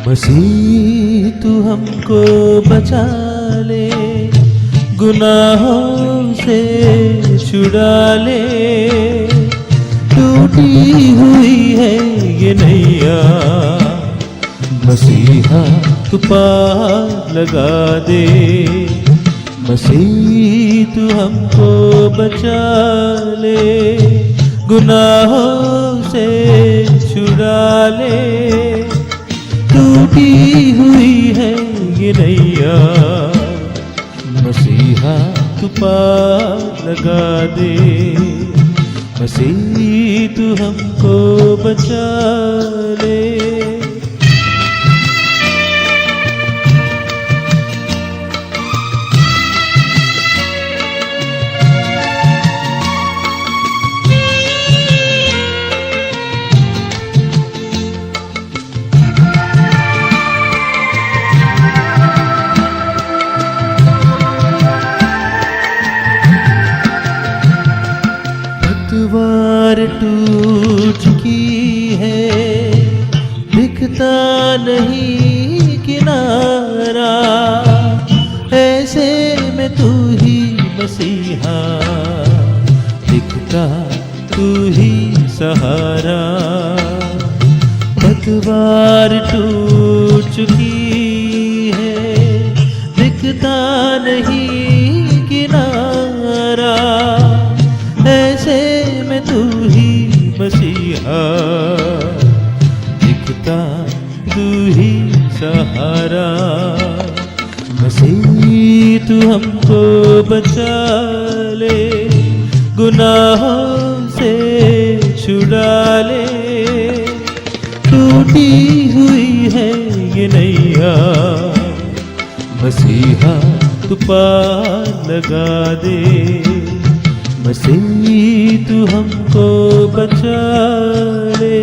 मसीह तू हमको बचा ले, गुनाहों से छुड़ा ले। टूटी हुई है ये नैया, मसीहा तू पार लगा दे। मसीह तू हमको बचा ले, गुनाहों से छुड़ा ले। टूटी हुई है ये नैया, मसीहा तू पार लगा दे। मसीह तू हमको बचा ले। पतवार टूट चुकी है, दिखता नहीं किनारा। ऐसे में तू ही मसीहा, दिखता तू ही सहारा। पतवार टूट चुकी है, दिखता नहीं किनारा। ऐसे में तू ही मसीहा, दिखता तू ही सहारा। मसीह तू हमको बचा ले, गुनाहों से छुड़ा ले। टूटी हुई है ये नैया, मसीहा तू पार लगा दे। मसीह तू हमको बचा ले।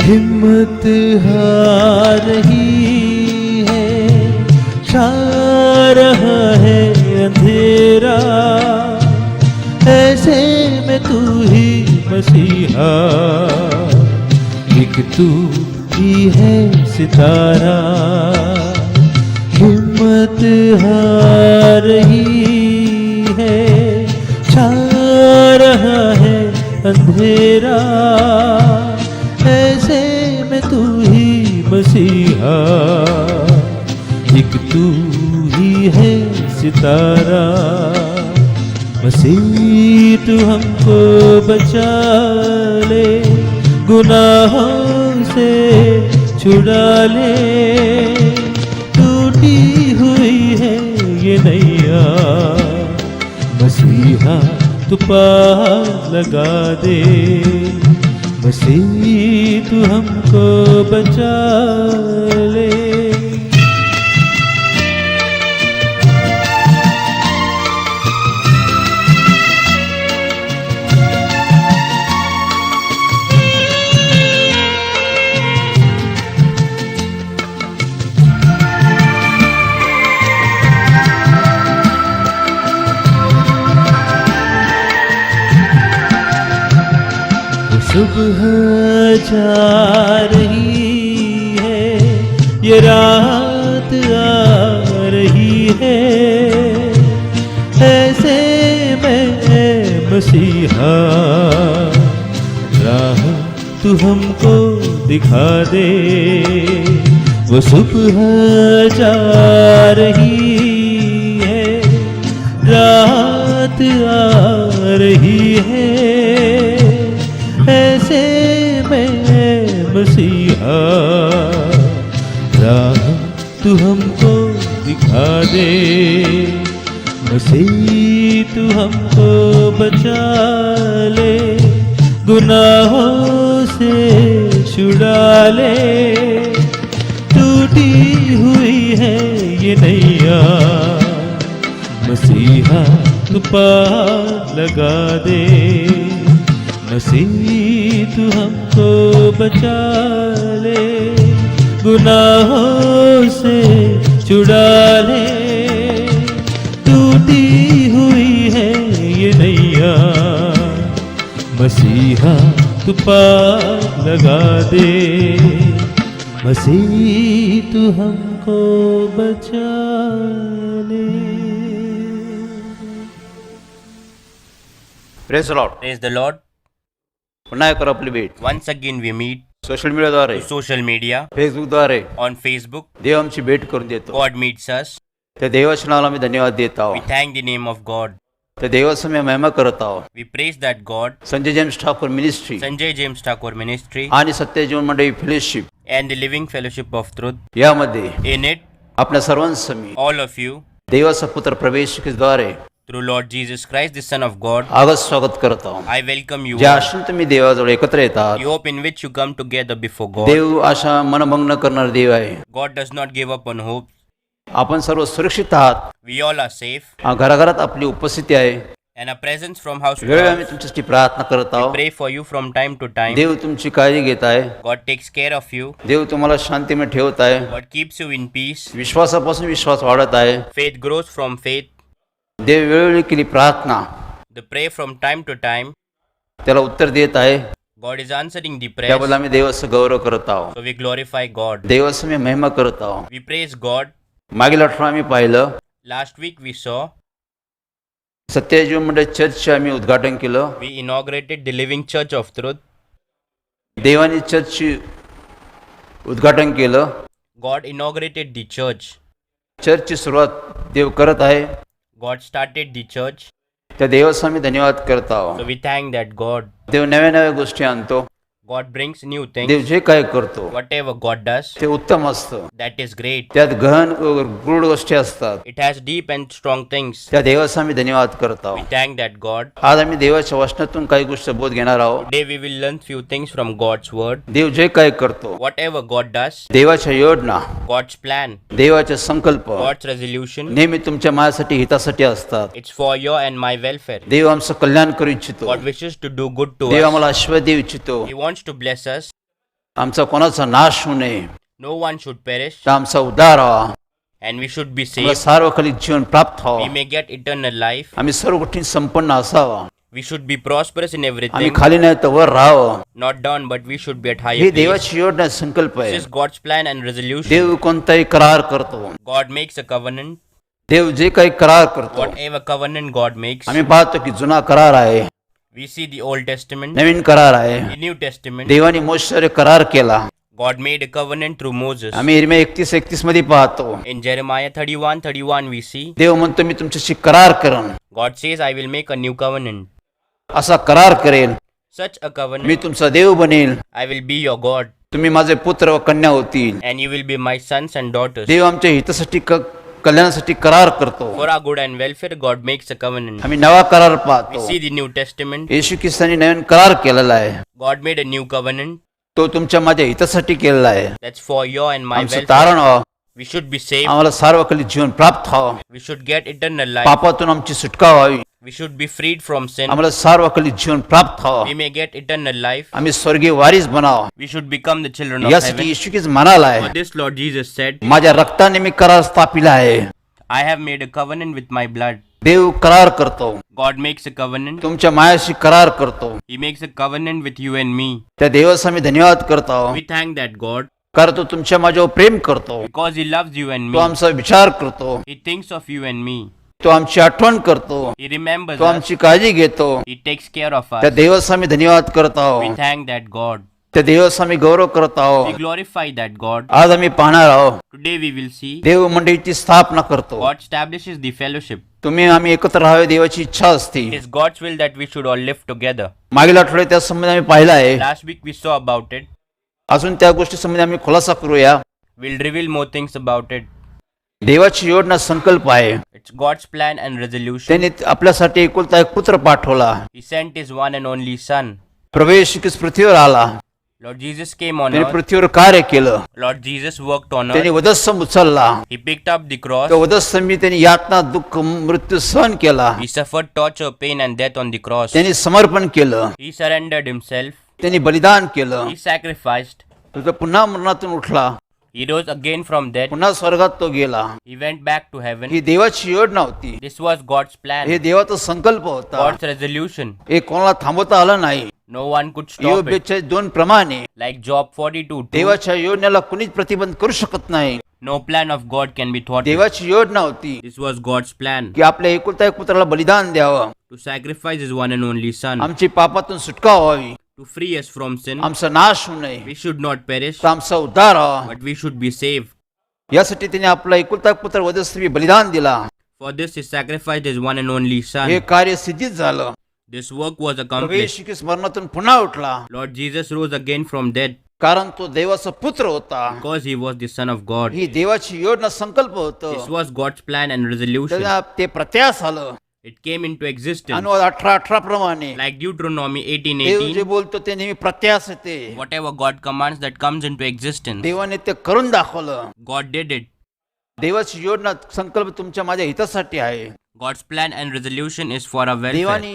हिम्मत हार रही है, छा रहा है अंधेरा। ऐसे में तू ही मसीहा, एक तू ही है सितारा। हिम्मत हार रही है, छा रहा है अंधेरा। ऐसे में तू ही मसीहा, एक तू ही है सितारा। मसीह तू हमको बचा ले, गुनाहों से छुड़ा ले। टूटी हुई है ये नैया, मसीहा तू पार लगा दे। मसीह तू हमको बचा ले। सुबह जा रही है, ये रात आ रही है। ऐसे में मसीहा, राह तू हमको दिखा दे। वो सुबह जा रही है, रात आ रही है। ऐसे में मसीहा, राह तू हमको दिखा दे। मसीह तू हमको बचा ले, गुनाहों से छुड़ा ले। टूटी हुई है ये नैया, मसीहा तू पार लगा दे। मसीह तू हमको बचा ले, गुनाहों से छुड़ा ले, टूटी हुई है ये नैया, मसीहा तू पार लगा दे, मसीह तू हमको बचा ले। Praise Lord. Praise the Lord. पुन्हा एक आपली भेट Once again we meet social मीडियाद्वारे, social media, फेसबुकद्वारे on Facebook. देव आमची भेट करून देतो. God meets us. त्या देवाच्या नावाला आम्ही धन्यवाद देत We आहोत. thank the name of God. त्या देवाचा मी महिमा करत आहोत. We praise that God. Sanjay James Thakur ministry Sanjay James Thakur Ministry आणि सत्य जीवन मंडळी fellowship and the Living Fellowship of Truth. यामध्ये In it, आपल्या सर्वांचं मी all of you, देवाचा पुत्र प्रवेशिकेद्वारे through Lord Jesus Christ, the Son of God, आगत स्वागत करत आहोत. I welcome you ज्या all. आशेने तुम्ही देवाजवळ एकत्र येतात, The hope in which you come together before God. देव आशा मनभंग करणारा देव आहे. God does not give up on hope. आपण सर्व सुरक्षित आहात. We all are safe. घराघरात आपली उपस्थिती आहे. And our presence from house to वेळोवेळी आम्ही house. तुमच्यासाठी प्रार्थना करत We आहोत. pray for you from time to time. देव तुमची काळजी घेत आहे. God takes care of you. देव तुम्हाला शांतीमध्ये ठेवत आहे. God keeps you in peace. विश्वासापासून विश्वास वाढत आहे. Faith grows from faith. देव वेळोवेळी केली प्रार्थना The pray from time to time. त्याला उत्तर देत आहे. God is answering the त्याबद्दल prayers. आम्ही देवाचा गौरव करत आहोत. So we glorify God. देवाचा मी महिमा करत आहोत. We praise God. मागील आठवडा आम्ही पाहिलं Last week we saw, सत्य जीवन मंडळ चर्चचे आम्ही उद्घाटन केलं. we inaugurated the Living Church of Truth. देवानी चर्चची उद्घाटन केलं. God inaugurated the church. चर्चची सुरुवात देव करत आहे. God started the church. त्या देवाचा आम्ही धन्यवाद करत आहोत. So we thank that God. देव नव्या नव्या गोष्टी आणतो. God brings new देव things. जे काय करतो Whatever God does, ते उत्तम असतं. that is great. त्यात गहन व गूढ गोष्टी असतात. It has deep and strong things. त्या देवाचा आम्ही धन्यवाद करत We आहोत. thank that God. आज आम्ही देवाच्या वचनातून काही गोष्टी बोध घेणार आहोत. Today we will learn few things from God's word. देव जे काय करतो, Whatever God does, देवाच्या योजना, God's plan, देवाचे संकल्प God's resolution, नेहमी तुमच्या माझ्यासाठी हितासाठी असतात. it's for your and my welfare. देव आमचं कल्याण करू इच्छितो. God wishes to do good to Dev us. आम्हाला आशीर्वाद देऊ इच्छितो. He wants to bless us. आमचा कोणाचा नाश होऊ नये, No one should perish, तर आमचा उद्धार व्हावा, and we should be आम्हाला saved. सार्वकालिक जीवन प्राप्त We व्हावं, may get eternal life. आम्ही सर्व गोष्टी संपन्न असावा, We should be prosperous in आम्ही everything. खाली नाही तर वर राहावं. Not down, but we should be at he higher place. देवाची योजना संकल्प This आहे. is God's plan and resolution. देव कोणताही करार करतो. God makes a covenant. देव जे काही करार करतो, Whatever covenant God makes, आम्ही पाहतो की जुना करार आहे, we see the Old Testament, नवीन करार आहे. the New Testament. देवाने मोशेवर करार केला. God made a covenant through Moses. आम्ही इर्मिया 31:31 मध्ये पाहतो, In Jeremiah 31:31 we see, देव म्हणतो मी तुमच्याशी करार करेन, God says, I will make a new covenant. असा करार करेल, Such a मी covenant, तुमचा देव बनेल, I will be your God, तुम्ही माझे पुत्र व कन्या होतील. and you will be my sons and daughters. देव आमच्या हितासाठी कल्याणासाठी करार करतो. For our good and welfare, God makes a covenant. आम्ही नवा करार We पाहतो. see the New Testament. येशू ख्रिस्ताने नवीन करार केलेला आहे. God made a new covenant. तो तुमच्या माझ्या हितासाठी केलेला आहे. That's for your and my आमचं welfare. तारण व्हावं, We should be saved. आम्हाला सार्वकालिक जीवन प्राप्त व्हावं, We should get eternal life. पापातून आमची सुटका व्हावी, We should be freed from sin. आम्हाला सार्वकालिक जीवन प्राप्त We व्हावं, may get eternal life. आम्ही स्वर्गीय वारीस बनावं. We should become the children of यासाठी heaven. येशू ख्रिस्त म्हणाला For आहे, this Lord Jesus said, माझ्या रक्ताने मी करार स्थापिला आहे. I have made a covenant with my blood. देव करार करतो, God makes a covenant. तुमच्या मायाशी करार करतो. He makes a covenant with you and me. त्या देवाचा आम्ही धन्यवाद करत आहोत, We thank that God कारण तो तुमच्या माझ्यावर प्रेम करतो. because He loves you and तो me. आमचा विचार करतो, He thinks of you and me. तो आमची आठवण करतो, He remembers तो us. आमची काळजी घेतो. He takes care of त्या us. देवाचा आम्ही धन्यवाद करत We आहोत, thank that God. त्या देवाचा आम्ही गौरव करत We आहोत. glorify that God. आज आम्ही पाहणार आहोत, Today we will see देव मंडळीची स्थापना करतो. God establishes the fellowship. तुम्ही आम्ही एकत्र राहावे देवाची इच्छा असते. It is God's will that we should all live together. मागील आठवड्यात त्या संबंधी आम्ही पाहिलं आहे. Last week we saw about it. अजून त्या गोष्टी संबंधी आम्ही खुलासा करूया. We'll reveal more things about it. देवाची योजना संकल्प आहे. It's God's plan and resolution. त्यांनी आपल्यासाठी एकुलता एक पुत्र पाठवला. He sent His one and only Son. प्रभू येशू ख्रिस्त पृथ्वीवर आला. Lord Jesus came on त्याने earth. पृथ्वीवर कार्य केलं. Lord Jesus worked on त्याने earth. वधस्तंभ उचलला. He picked up the cross. त्या वधस्तंभी त्यांनी यातना दुःख मृत्यू सहन केला. He suffered torture, pain, and death on the cross. त्यांनी समर्पण केलं. He surrendered himself. त्यांनी बलिदान केलं. He sacrificed. तो पुन्हा मरणातून उठला. He rose again from death. पुन्हा स्वर्गात तो गेला. He went back to heaven. ही देवाची योजना होती. This was God's plan. हे देवाचा संकल्प होता. God's resolution. हे कोणाला थांबवता आलं नाही. No one could stop योग it. 2 प्रमाणे Like Job 42:2. देवाच्या योजनेला कुणीच प्रतिबंध करू शकत नाही. No plan of God can be thwarted. देवाची योजना होती This was God's plan. की आपल्या एकुलता एक पुत्राला बलिदान द्यावं. To sacrifice his one and only son. आमची पापातून सुटका व्हावी. To free us from sin. आमचा नाश होऊ नये. We should not perish. तर आमचा उद्धार व्हावा. But we should be saved. यासाठी त्याने आपला एकुलता एक पुत्र वधस्तंभी बलिदान दिला. For this he sacrificed his one and only हे son. कार्य सिद्धीत झालं. This work was Prabhu accomplished. येशू ख्रिस्त मरणातून पुन्हा उठला. Lord Jesus rose again from death कारण तो देवाचा पुत्र होता. because he was the son of God. ही देवाची योजना संकल्प होत. This was God's plan and resolution. त्याला ते प्रत्यास आलं. It came into existence. अनुवाद 18:18 प्रमाणे Like Deuteronomy देव जे 18:18. बोलतो ते नेहमी प्रत्यास येते. Whatever God commands that comes into existence. देवाने ते करून दाखवलं. God did it. देवाची योजना संकल्प तुमच्या माझ्या हितासाठी आहे. God's plan and resolution is for our welfare. देवाने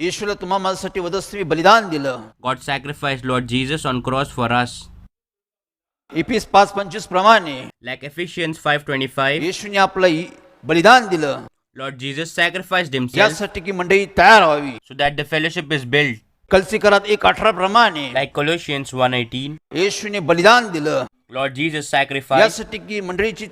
येशूला तुम्हा माझ्यासाठी वधस्तंभी बलिदान दिलं. God sacrificed Lord Jesus on cross for us. इफिस 5:25 प्रमाणे Like Ephesians 5:25. येशूने आपलं बलिदान दिलं Lord Jesus sacrificed himself यासाठी की मंडळी तयार व्हावी. so that the fellowship is built. कलसीकरात 1:18 प्रमाणे Like Colossians 1:18. येशूने बलिदान दिलं Lord Jesus sacrificed यासाठी की मंडळीची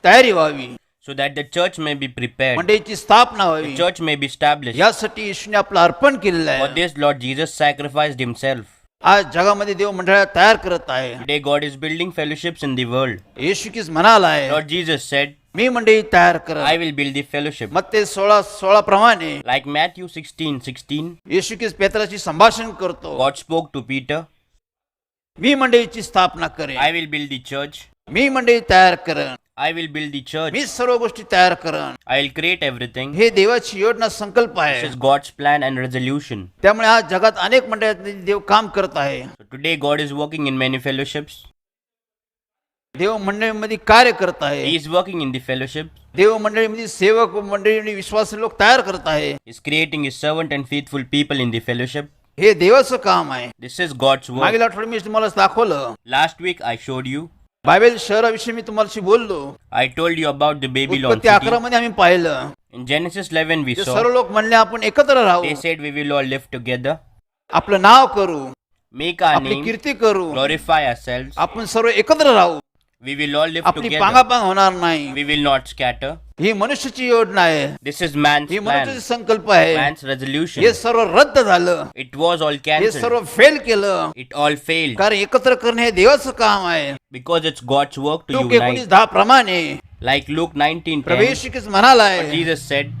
तयारी व्हावी. so that the church may be prepared. मंडळीची स्थापना The व्हावी. church may be established. यासाठी येशूने आपलं अर्पण केलेलं For आहे. this Lord Jesus sacrificed himself. आज जगामध्ये देव मंडळा तयार करत आहे. Today God is building fellowships in the world. येशू ख्रिस्त म्हणाला आहे Lord Jesus said, मी मंडळी तयार कर. I will build the fellowship. मत्ते 16:16 प्रमाणे Like Matthew 16:16, येशू ख्रिस्त पेत्राशी संभाषण करतो. God spoke to Peter, मी मंडळीची स्थापना करेन. I will build the church. मी मंडळी तयार करेन. I will build the church. मी सर्व गोष्टी तयार करेन. I will create everything. हे देवाची योजना संकल्प This आहे. is God's plan and resolution. त्यामुळे आज जगात अनेक मंडळात देव काम करत आहे. So today God is working in many fellowships. देव मंडळीमध्ये कार्य करत He आहे. is working in the fellowship. देव मंडळीमध्ये सेवक व मंडळी विश्वासी लोक तयार करत आहे. He is creating his servant and faithful people in the fellowship. हे देवाचं काम आहे. This is God's work. मागील आठवड्यात मी तुम्हाला दाखवलं. Last week I showed you. Bible शहराविषयी मी तुम्हाला बोललो. I told you about the Babylon उत्पत्ती city. 11 मध्ये आम्ही पाहिलं. In Genesis 11 we ते saw. सर्व लोक म्हणले आपण एकत्र राहू. They said we will all live together, आपलं नाव करू. make our आपली name, कीर्ती करू. glorify ourselves. आपण सर्व एकत्र राहू. We will all live आपली together. पांगापांग होणार नाही. We will not scatter. ही मनुष्याची योजना आहे. This is man's he plan, मनुष्याची संकल्प आहे. man's resolution. हे सर्व रद्द झालं. It was all हे cancelled. सर्व फेल केलं. It all failed कारण एकत्र करणे हे देवाचं काम आहे. because it's God's work to लोक unite. 19:10 प्रमाणे Like Luke प्रभू 19:10, येशू ख्रिस्त म्हणाला what आहे Jesus said,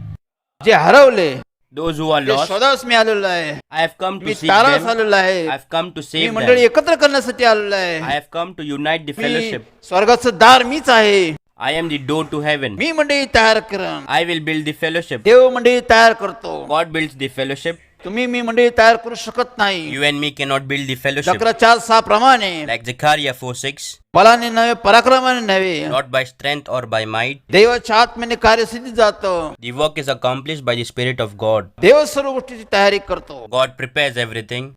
जे हरवले those who are ते lost, शोधास मी आलेलो आहे. I have come to me seek तारास them. आलेलो आहे. I have come to me save मंडळी them. एकत्र करण्यासाठी आलेलो I आहे. have come to unite the me fellowship. स्वर्गाचं दार मीच आहे. I am the door to heaven. मी मंडळी तयार करन. I will build the fellowship. देव मंडळी तयार करतो. God builds the fellowship. तुम्ही मी मंडळी तयार करू शकत नाही. You and me cannot build the fellowship. जकरा 4:6 प्रमाणे Like Zechariah 4:6, बलाने नव्हे पराक्रमाने नव्हे not by strength or by might. देवाच्या आत्म्याने कार्यसिद्धी जातं. The work is accomplished by the Spirit of God. देव सर्व गोष्टीची तयारी करतो. God prepares everything.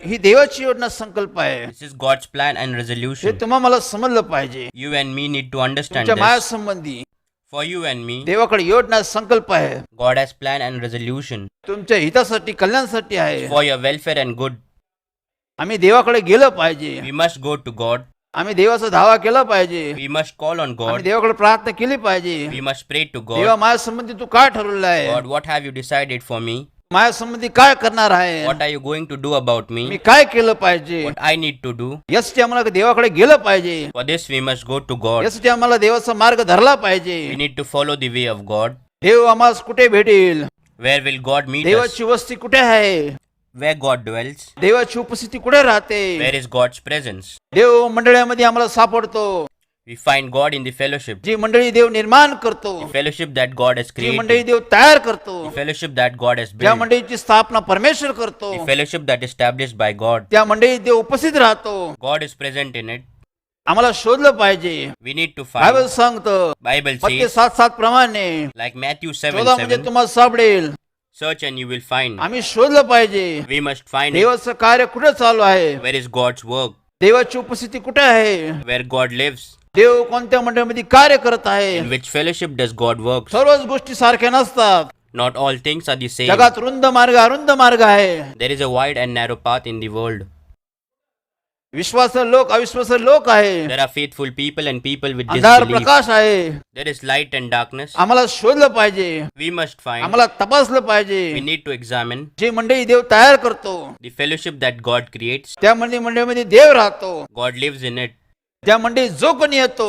ही देवाची योजना संकल्प आहे. This is God's plan and हे resolution. तुम्हा मला समजलं पाहिजे. You and me need to understand तुमच्या माया this. संबंधी For you and me, देवाकडे योजना संकल्प आहे. God has plan and resolution. तुमच्या हितासाठी कल्याणासाठी आहे. For your welfare and good. आम्ही देवाकडे गेलं पाहिजे. We must go to God. आम्ही देवाचा धावा केला पाहिजे. We must call on आम्ही God. देवाकडे प्रार्थना केली पाहिजे. We must pray to देवा God. माझ्या संबंधी तू काय ठरवलं आहे. God, what have you decided for me? माझ्या संबंधी काय करणार आहे. What are you going to do about me me? काय केलं पाहिजे. What I need to do? यासाठी आम्हाला देवाकडे गेलं पाहिजे. For this we must go to God. यासाठी आम्हाला देवाचा मार्ग धरला पाहिजे. We need to follow the way of God. देव आम्हाला कुठे भेटेल. Where will God meet us? देवाची वस्ती कुठे आहे. Where God dwells. देवाची उपस्थिती कुठे राहते. Where is God's presence? देव मंडळामध्ये आम्हाला सापडतो. We find God in the fellowship. जी मंडळी देव निर्माण करतो, The fellowship that God has जी मंडळी created. देव तयार करतो, The fellowship that God has ज्या built. मंडळीची स्थापना परमेश्वर करतो, The fellowship that is established by God. त्या मंडळीत देव उपस्थित राहतो. God is present in it. आम्हाला शोधलं पाहिजे. We need to Bible find. सांगतं Bible मत्ते says, 7:7 प्रमाणे like Matthew शोधा म्हणजे 7:7, तुम्हाला सापडेल. search and you will find. आम्ही शोधलं पाहिजे. We must find it. देवाचं कार्य कुठे चालू आहे, Where is God's work? देवाची उपस्थिती कुठे आहे, Where God lives? देव कोणत्या मंडळीमध्ये कार्य करत आहे. In which fellowship does God work? सर्वच गोष्टी सारख्या नसतात. Not all things are the same. जगात रुंद मार्ग अरुंद मार्ग आहे. There is a wide and narrow path in the world. विश्वासू लोक अविश्वासू लोक आहे. There are faithful people and people with अंधार disbelief. प्रकाश आहे. There is light and darkness. आम्हाला शोधलं पाहिजे, We must find. आम्हाला तपासलं पाहिजे. We need to examine जे मंडळी देव तयार करतो, the fellowship that God creates. त्या मंडळीमध्ये देव राहतो. God lives in it. त्या मंडळीत जो कोणी येतो,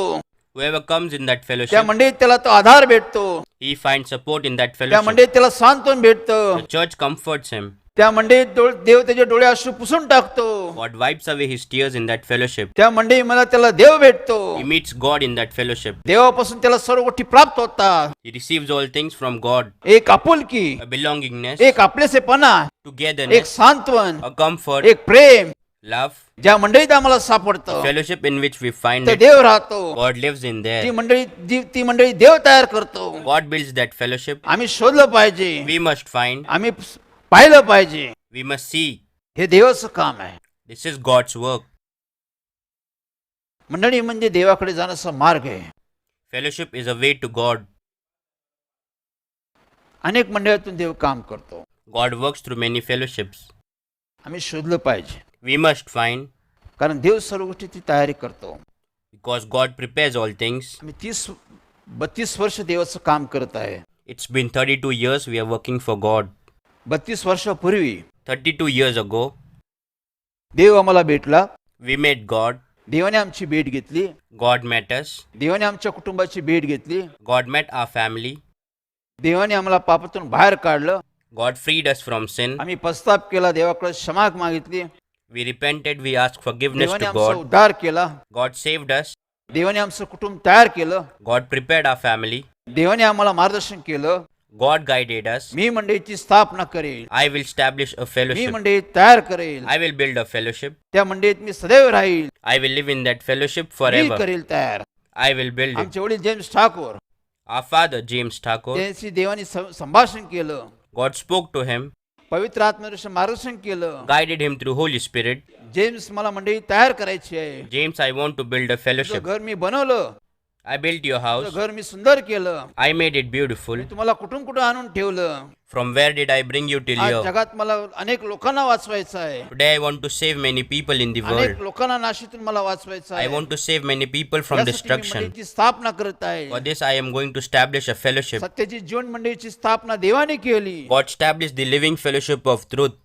Whoever comes in that त्या fellowship, मंडळीत त्याला तो आधार भेटतो. he finds support in that त्या fellowship. मंडळीत त्याला सांत्वन भेटतं. The church comforts him. त्या मंडळीत देव त्याचे डोळे अश्रू पुसून टाकतो. God wipes away his tears in that fellowship. त्या मंडळी मला त्याला देव भेटतो. He meets God in that fellowship. देवापासून त्याला सर्व गोष्टी प्राप्त होतात. He receives all things from God. एक आपुलकी, A belongingness, एक आपलेसेपणा, एक togetherness, सांत्वन, a comfort, एक प्रेम, love. ज्या मंडळीत आम्हाला सापडतं Fellowship in which we find तर it. देव राहतो. God lives in ती there. ती मंडळी देव तयार करतो. God builds that fellowship. आम्ही शोधलं पाहिजे, We must find. आम्ही पाहिलं पाहिजे. We must see. हे देवाचं काम आहे. This is God's work. मंडळी म्हणजे देवाकडे जाण्याचा मार्ग आहे. Fellowship is a way to God. अनेक मंडळातून देव काम करतो. God works through many fellowships. आम्ही शोधलं पाहिजे, We must find, कारण देव सर्व गोष्टीची तयारी करतो. because God prepares all things. आम्ही 32 वर्ष देवाचं काम करत आहे. It's been 32 years we are working for God. 32 वर्षापूर्वी 32 years ago, देव आम्हाला भेटला. we met God. देवाने आमची भेट घेतली. God met us. देवाने आमच्या कुटुंबाची भेट घेतली. God met our family. देवाने आम्हाला पापातून बाहेर काढलं. God freed us from sin. आम्ही पश्चाताप केला, देवाकडे क्षमा मागितली. We repented. We asked forgiveness देवाने to आमचा God. उद्धार केला. God saved us. देवाने आमचं कुटुंब तयार केलं. God prepared our family. देवाने आम्हाला मार्गदर्शन केलं. God guided us. मी मंडळीची स्थापना करेल, I will establish a me fellowship. मंडळी तयार करेल. I will build a fellowship. त्या मंडळीत मी सदैव राहील. I will live in that fellowship me forever. करेल तयार. I will build it. आमचे वडील James Thakur, Our father, James Thakur, त्यांची देवाने संभाषण केलं. God spoke to him, पवित्र आत्म्याचं मार्गदर्शन केलं. guided him through Holy Spirit. James मला मंडळी तयार करायची आहे. James, I want to build a तुझं fellowship. घर मी बनवलं, I built your house. तुझं घर मी सुंदर केलं. I made it beautiful. मी तुम्हाला कुठून कुठं आणून ठेवलं. From where did I bring you till आज here? जगात मला अनेक लोकांना वाचवायचं आहे. Today I want to save many people in the अनेक world. लोकांना नाशीतून मला वाचवायचं I आहे. want to save many people from यासाठी मी destruction. मंडळीची स्थापना करत आहे. For this I am going to establish a fellowship. सत्याची जीवन मंडळीची स्थापना देवाने केली. God established the living fellowship of truth.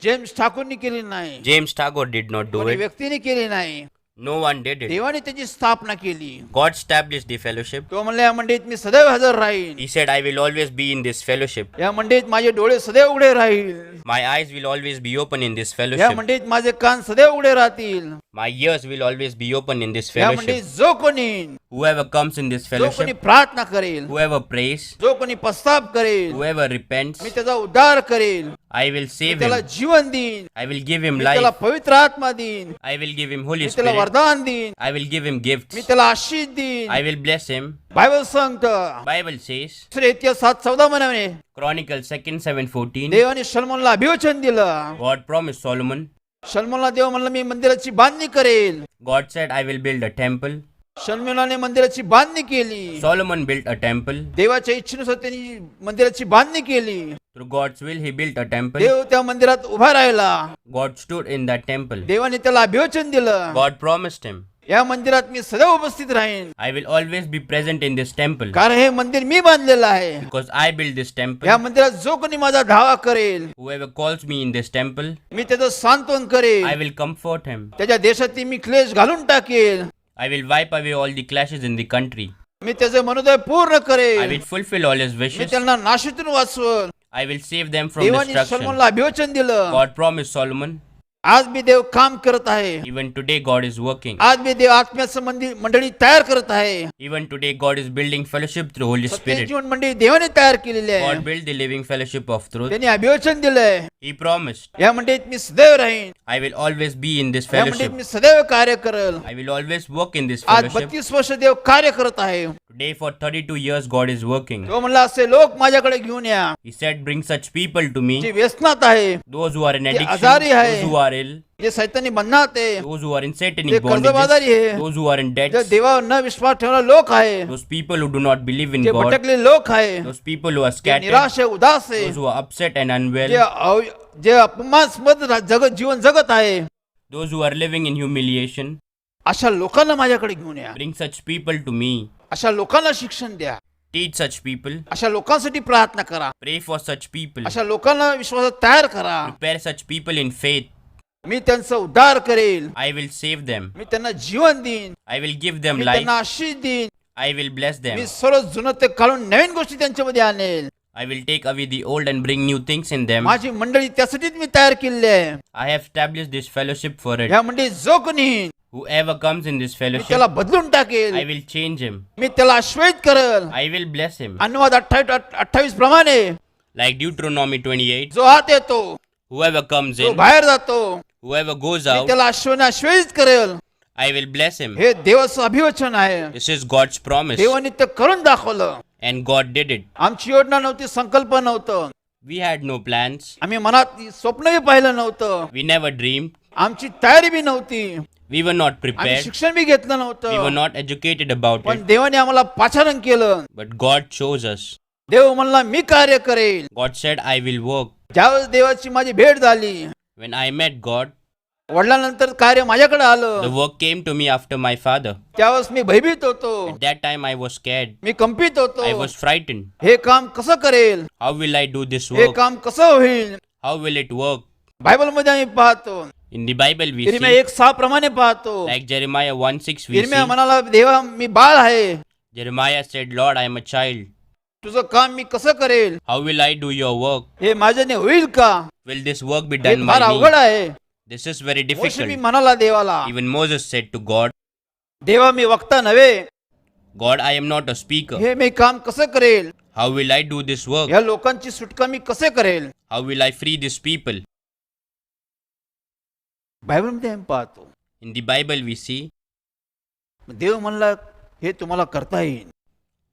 James ठाकूरनी केली नाही, James Thakur did not do कोणी it. व्यक्तीने केली नाही. No one did it. देवाने त्याची स्थापना केली. God established the fellowship. तो म्हणला या मंडळीत मी सदैव हजर राहील. He said, I will always be in this fellowship. या मंडळीत माझे डोळे सदैव उघडे राहील. My eyes will always be open in this या fellowship. मंडळीत माझे कान सदैव उघडे राहतील. My ears will always be open in this या मंडळीत fellowship. जो कोणी Whoever comes in this जो कोणी fellowship, प्रार्थना करेल, whoever prays, जो कोणी पश्चाताप करेल, whoever repents, मी त्याचा उद्धार करेल. I will मी save त्याला him. जीवन देईन. I will give him मी त्याला life. पवित्र आत्मा देईन. I will give him Holy मी त्याला Spirit. वरदान देईन. I will give him me gifts. त्याला आशीष देईन. I will bless him. Bible सांगतं, Bible says, दुसरे इतिहास 7:14 म्हणे, Chronicles 2nd 7:14, देवाने सलमोनला अभिवचन दिलं. God promised Solomon. सलमोनला देव म्हणलं मी मंदिराची बांधणी करेल. God said, I will build a temple. सलमोनाने मंदिराची बांधणी केली. Solomon built a temple. देवाच्या इच्छेनुसार त्यांनी मंदिराची बांधणी केली. Through God's will, he built a temple. देव त्या मंदिरात उभा राहिला. God stood in that temple. देवाने त्याला अभिवचन दिलं, God promised him, या मंदिरात मी सदैव उपस्थित राहीन, I will always be present in this temple. कारण हे मंदिर मी बांधलेलं आहे. Because I built this temple. या मंदिरात जो कोणी माझा धावा करेल, Whoever calls me in this temple, मी त्याचं सांत्वन I करेल. will comfort him. त्याच्या देशातील मी क्लेश घालून टाकेल. I will wipe away all the clashes in the country. मी त्याचे मनोदय पूर्ण I करेल. will fulfill all his me wishes. त्यांना नाशीतून वाचवल. I will save them from देवाने destruction. सलमोनला अभिवचन दिलं. God promised Solomon. आज मी देव काम करत आहे. Even today, God is working. आज मी देव आत्म्यासंबंधी मंडळी तयार करत आहे. Even today, God is building fellowship through Holy Spirit. सत्यजीवन मंडळी देवाने तयार केलेली आहे. God built the living fellowship of truth. त्यांनी अभिवचन दिलंय. He promised, या मंडळीत मी सदैव राहीन. I will always be in this या मंडळीत fellowship. मी सदैव कार्य करेल. I will always work in this आज fellowship. 32 वर्ष देव कार्य करत आहे. Today, for 32 years, God is working. तो म्हणला असे लोक माझ्याकडे घेऊन या He said, bring such people to me. जे व्यसनात आहे, Those who are in addiction, आजारी आहे. those who are ill, जे सैतानी बंधनात आहे, those who are in जे satanic कर्जबाजारी bondages, आहे, those who are in जे debts, देवावर न विश्वास ठेवणारे लोक आहे, those people who do not believe in जे God, भटकलेले लोक आहे, those people who are जे scattered, निराश आहे, उदास आहे, those who are upset and जे unwell, जे अपमानास्पद जीवन जगत आहे, those who are living in humiliation. अशा लोकांना माझ्याकडे घेऊन या. Bring such people to me. अशा लोकांना शिक्षण द्या. Teach such people. अशा लोकांसाठी प्रार्थना करा. Pray for such people. अशा लोकांना विश्वासात तयार करा. Prepare such people in faith. मी त्यांचा उद्धार करेल. I will save them. मी त्यांना जीवन देईन. I will give them me life. त्यांना आशीष देईन. I will bless them. मी सर्व जुनं ते काढून नवीन गोष्टी त्यांच्यामध्ये आणेल. I will take away the old and bring new things in them. माझी मंडळी त्यासाठीच मी तयार केलेली आहे. I have established this fellowship for it. या मंडळीत जो कोणी येईल, Whoever comes in this me fellowship, त्याला बदलून टाकेल. I will change him. मी त्याला आश्वस्त करेल. I will bless him. अनुवाद 28 प्रमाणे Like Deuteronomy 28, जो आत येतो, whoever comes जो in, बाहेर जातो, whoever goes मी out, त्याला आश्वस्त करेल. I will bless him. हे देवाचं अभिवचन आहे. This is God's promise. देवाने ते करून दाखवलं. And God did it. आमची योजना नव्हती, संकल्प नव्हतं, We had no plans. आम्ही मनात स्वप्नही पाहिलं नव्हतं, We never dreamed. आमची तयारी बी नव्हती, We were not आम्ही prepared. शिक्षण बी घेतलं We were नव्हतं, not educated about पण it. देवाने आम्हाला पाचारण केलं. But God chose us. देव म्हणला मी कार्य करेल. God said, I will work. ज्यावेळेस देवाची माझी भेट झाली, When I met God, वडिलांनंतर कार्य माझ्याकडे the आलं, work came to me after my father. त्यावेळेस मी भयभीत होतो, At that time, I was scared. मी कंपित होतो. I was frightened. हे काम कसं करेल, How will I do this हे work? काम कसं होईल. How will it work? Bible मध्ये आम्ही पाहतो, In the Bible, we इर्मिया see, 1:6 प्रमाणे पाहतो. like Jeremiah 1:6, we इर्मिया see, म्हणाला, देवा मी बाळ आहे, Jeremiah said, Lord, I am a child. तुझं काम मी कसं करेल, How will I do your work? हे माझ्याने होईल का. Will this work be हे done फार by अवघड me? आहे. This is very Moshe me difficult. म्हणाला देवाला, Even Moses said to God, देवा मी वक्ता नव्हे, God, I am not a speaker. हे मी काम कसं करेल, How will I do this work? ह्या लोकांची सुटका मी कसे करेल. How will I free these people? Bible मध्ये आम्ही पाहतो, In the Bible, we see, देव म्हणला हे तुम्हाला करता येईल,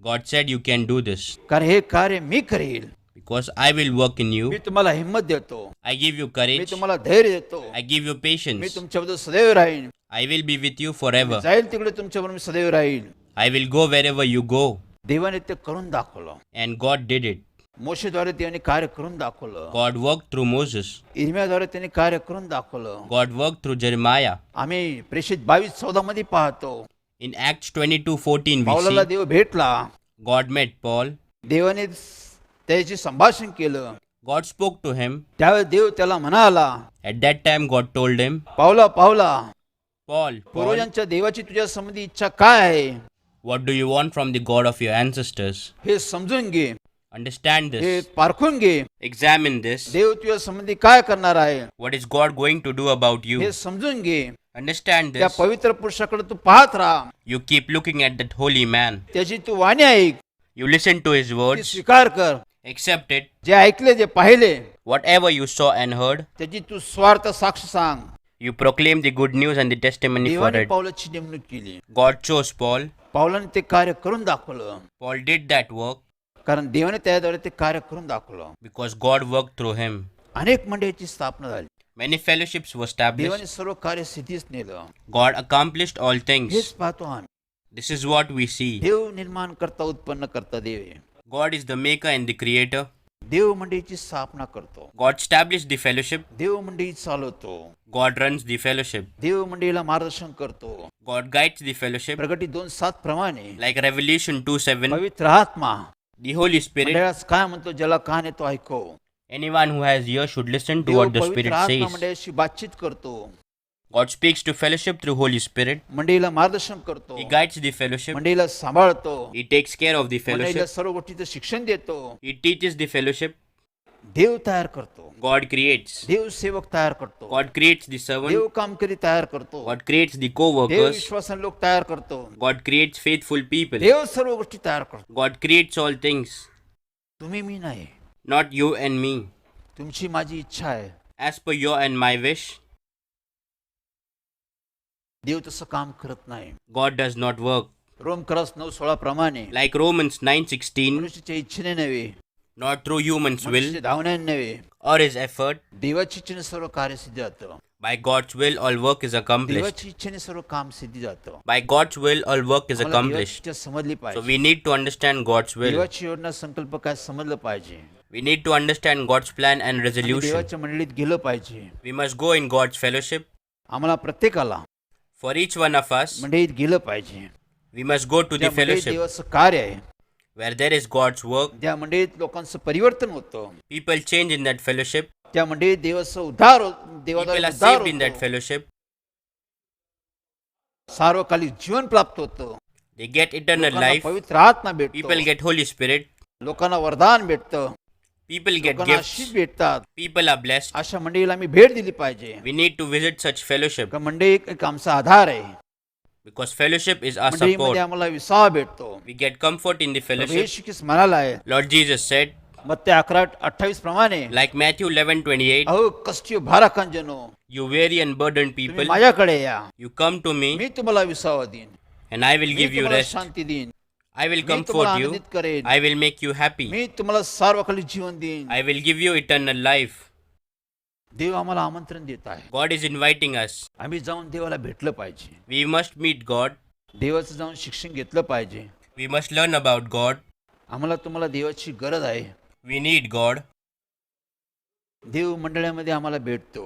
God said, You can do this कारण हे कार्य मी करेल. because I will work in you. मी तुम्हाला हिंमत देतो, I give you me courage. तुम्हाला धैर्य देतो, I give you me patience. तुमच्याबद्दल सदैव राहीन. I will be with you forever. जाईल तिकडे तुमच्याबरोबर मी सदैव राहील. I will go wherever you go. देवाने ते करून दाखवलं. And God did it. मोशेद्वारे त्याने कार्य करून दाखवलं. God worked through Moses. इर्मियाद्वारे त्याने कार्य करून दाखवलं. God worked through Jeremiah. आम्ही प्रेषित 22:14 मध्ये पाहतो, In Acts 22:14, we पावलाला see देव भेटला. God met Paul. देवाने त्याची संभाषण केलं. God spoke to him. त्यावेळेस देव त्याला म्हणाला, At that time, God told him, पावला पावला, Paul, पूर्वजांच्या देवाची तुझ्या संबंधी इच्छा काय आहे, what do you want from the God of your ancestors? हे समजून घे, Understand हे this. पारखून घे. Examine this. देव तुझ्या संबंधी काय करणार आहे What is God going to do about हे you? समजून घे. Understand त्या this. पवित्र पुरुषाकडे तू पाहत राहा, You keep looking at that holy man. त्याची तू वाणी ऐक, You listen to his ती words. स्वीकार कर. Accept it. जे ऐकले जे पाहिले Whatever you saw and heard, त्याची तू स्वार्थ साक्ष सांग. you proclaim the good news and the testimony for देवाने it. पावलाची नेमणूक केली. God chose Paul. पावलाने ते कार्य करून दाखवलं, Paul did that work कारण देवाने त्याद्वारे ते कार्य करून दाखवलं. because God worked through him. अनेक मंडळीची स्थापना झाली. Many fellowships were established. देवाने सर्व कार्य सिद्धीस नेलं. God accomplished all हेच things. पाहतो आम्ही. This is what we see. देव निर्माण करता उत्पन्न करता देव आहे. God is the maker and the creator. देव मंडळीची स्थापना करतो, God established the fellowship. देव मंडळी चालवतो, God runs the fellowship. देव मंडळीला मार्गदर्शन करतो. God guides the fellowship. प्रगती 2:7 प्रमाणे Like Revelation 2:7, पवित्र आत्मा the Holy Spirit. मंडळास काय म्हणतो, ज्याला कान आहे तो ऐको. Anyone who has ears should listen to Dev what the पवित्र Spirit आत्मा says. मंडळीशी बातचीत करतो, God speaks to fellowship through Holy Spirit. मंडळीला मार्गदर्शन करतो, He guides the fellowship. मंडळीला सांभाळतो, He takes care of the मंडळीला fellowship. सर्व गोष्टीचं शिक्षण देतो. He teaches the fellowship. देव तयार करतो, God creates. देव सेवक तयार करतो, God creates the servant. देव कामकरी तयार करतो, God creates the Dev co-workers. विश्वासाने लोक तयार करतो, God creates faithful people. देव सर्व गोष्टी तयार करतो. God creates all things. तुम्ही मी नाही, Not you and me. तुमची माझी इच्छा आहे. As per your and my wish, देव तसं काम करत नाही. God does not work. रोम क्रस 9:16 प्रमाणे Like Romans 9:16, मनुष्याच्या इच्छेने नव्हे, not through human's will मनुष्याच्या धावण्याने नव्हे, or his effort, देवाची इच्छेने सर्व कार्य सिद्धी जातं. by God's will all work is accomplished. देवाची इच्छेने सर्व काम सिद्धी जातं. By God's will all work is मला देवाची accomplished. इच्छा समजली So पाहिजे. we need to understand God's will. देवाची योजना संकल्प काय समजलं पाहिजे. We need to understand God's plan and आणि resolution. देवाच्या मंडळीत गेलं पाहिजे. We must go in God's fellowship. आम्हाला प्रत्येकाला For each one of us, मंडळीत गेलं पाहिजे. we must go to त्या the मंडळीत fellowship देवाचं कार्य आहे. where there is God's work. त्या मंडळीत लोकांचं परिवर्तन होतं. People change in that fellowship. त्या मंडळीत देवाचं उद्धार देवाद्वारे People are उद्धार saved in that होतो. fellowship. सार्वकालिक जीवन प्राप्त होतं. They get eternal लोकांना life. पवित्र आत्मा भेटतो. People get Holy Spirit. लोकांना वरदान भेटतं. People get लोकांना gifts. आशीष भेटतात. People are blessed. अशा मंडळीला आम्ही भेट दिली पाहिजे. We need to visit such fellowship का मंडळी एक आमचा आधार आहे. because fellowship is our मंडळीमध्ये support. आम्हाला विसावा भेटतो. We get comfort in the Prabhu fellowship. येशू ख्रिस्त म्हणाला आहे Lord Jesus said, मत्ते 11:28 प्रमाणे, like Matthew 11:28, अहो कष्टी भाराखांजनो, you weary and burdened तुम्ही people, माझ्याकडे या, you come to me मी तुम्हाला विसावा देईन, and I will me give you तुम्हाला rest. शांती देईन, I will मी तुम्हाला comfort you. आनंदित करेन, I will make you happy. मी तुम्हाला सार्वकालिक जीवन देईन. I will give you eternal life. देव आम्हाला आमंत्रण देत आहे. God is inviting us. आम्ही जाऊन देवाला भेटलं पाहिजे. We must meet God. देवाचं जाऊन शिक्षण घेतलं पाहिजे. We must learn about God. आम्हाला तुम्हाला देवाची गरज आहे. We need God. देव मंडळामध्ये आम्हाला भेटतो.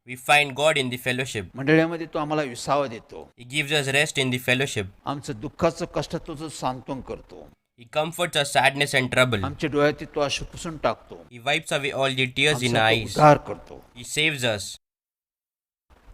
We find God in the fellowship. मंडळामध्ये तो आम्हाला विसावा देतो. He gives us rest in the fellowship. आमचं दुःखाचं कष्टाचं तो सांत्वन करतो. He comforts our sadness and trouble. आमच्या डोळ्यातील तो अश्रू पुसून टाकतो. He wipes away all the tears in आमचा our तो eyes. उद्धार करतो. He saves us.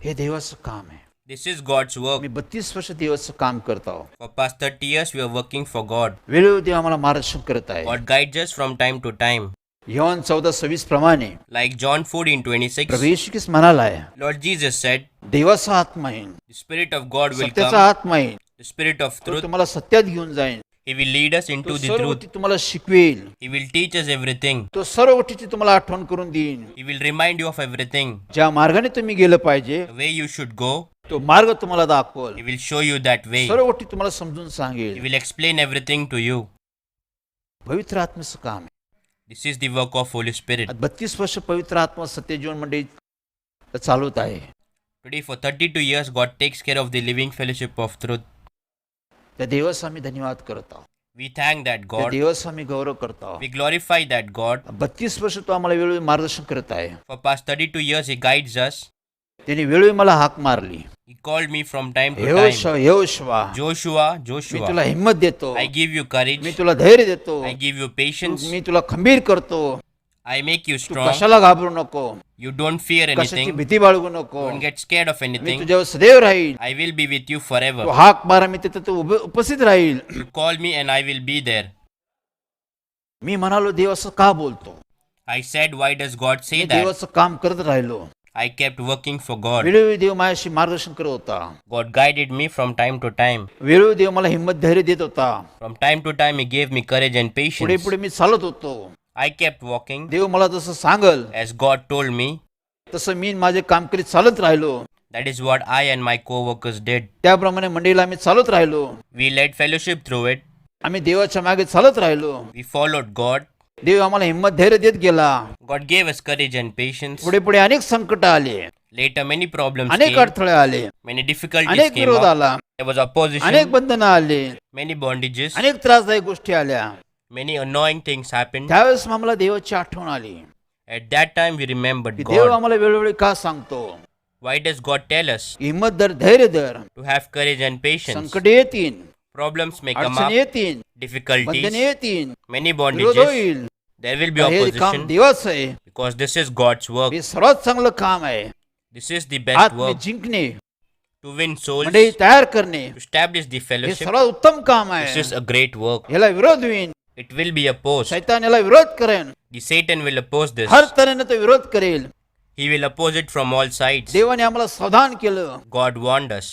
हे देवाचं काम आहे. This is God's work. मी 32 वर्ष देवाचं काम करत आहो. For past 30 years we are working for God. वेळोवेळी देव आम्हाला मार्गदर्शन करत आहे. God guides us from time to time. Yohan 14:26 प्रमाणे Like John 14:26, प्रभू येशू ख्रिस्त म्हणाला आहे, Lord Jesus said, देवाचा आत्मा येईल, the Spirit of God will सत्याचा come, आत्मा येईल, the Spirit of तो truth. तुम्हाला सत्यात घेऊन जाईल, He will lead us तो into the सर्व truth. गोष्टी तुम्हाला शिकवेल, He will teach us everything. तो सर्व गोष्टीची तुम्हाला आठवण करून देईल. He will remind you of everything. ज्या मार्गाने तुम्ही गेलं पाहिजे The way you should go, तो मार्ग तुम्हाला दाखवल. He will show you that way. सर्व गोष्टी तुम्हाला समजून He सांगेल. will explain everything to you. पवित्र आत्म्याचं काम आहे. This is the work of Holy Spirit. आज 32 वर्ष पवित्र आत्मा सत्यजीवन मंडळी चालवत आहे. Today for 32 years God takes care of the living fellowship of truth. त्या देवाचा आम्ही धन्यवाद करत आहोत. We thank that त्या God. देवाचा आम्ही गौरव करत आहोत. We glorify that God. 32 वर्ष तो आम्हाला वेळोवेळी मार्गदर्शन करत आहे. For past 32 years He guides us. त्याने वेळोवेळी मला हाक मारली, He called me from time to यहोशुवा time. यहोशुवा, Joshua, me Joshua, तुला हिम्मत देतो, I give you me courage. तुला धैर्य देतो, I give you patience. मी तुला खंबीर करतो, I make you Tu strong. कशाला घाबरू नको, You don't fear कशाची anything. भीती बाळगू नको, Don't get scared of me anything. तुझ्यावर सदैव राहील. I will be with you Tu forever. हाक मारा, मी तिथे तू उपस्थित राहील. You call me and I will be there. मी म्हणालो देव असं का बोलतो. I said, why does God me say that? देवाचं काम करत राहिलो. I kept working for God. वेळोवेळी देव माझ्याशी मार्गदर्शन करत होता. God guided me from time to time. वेळोवेळी देव मला हिंमत धैर्य देत होता. From time to time He gave me courage and पुढे patience. पुढे मी चालत होतो. I kept walking देव मला जसं सांगल as God told me. तसं मी माझे काम करीत चालत राहिलो. That is what I and my co-workers did. त्याप्रमाणे मंडळीला आम्ही चालत राहिलो. We led fellowship through it. आम्ही देवाच्या मागे चालत राहिलो. We followed God. देव आम्हाला हिंमत धैर्य देत गेला. God gave us courage and patience. पुढे पुढे अनेक संकट आले, Later many problems अनेक came. अडथळे आले, Many difficulties अनेक came विरोध up. आला, There was opposition. अनेक बंधनं आले, Many bondages. अनेक त्रासदायक गोष्टी आल्या. Many annoying things happened. त्यावेळेस आम्हाला देवाची आठवण आली At that time we remembered की देव God. आम्हाला वेळोवेळी का सांगतो, Why does God tell us हिंमत धर, धैर्य धर, to have courage and patience? संकट येतील, Problems may come अडचणी up, येतील, बंधने difficulties, येतील, many विरोध bondages. होईल. There will be हे काम opposition देवाचं आहे. because this is God's work. हे सर्वात चांगलं काम आहे. This is the best आत्मे work. जिंकणे, To win souls, मंडळी to तयार करणे, establish the हे fellowship. सर्वात उत्तम काम This आहे. is a great work. ह्याला विरोध होईल, It will be opposed. शैतान याला विरोध करेन. The Satan will oppose this. हर तऱ्हेने तो विरोध करेल. He will oppose it from all sides. देवाने आम्हाला सावधान केलं. God warned us.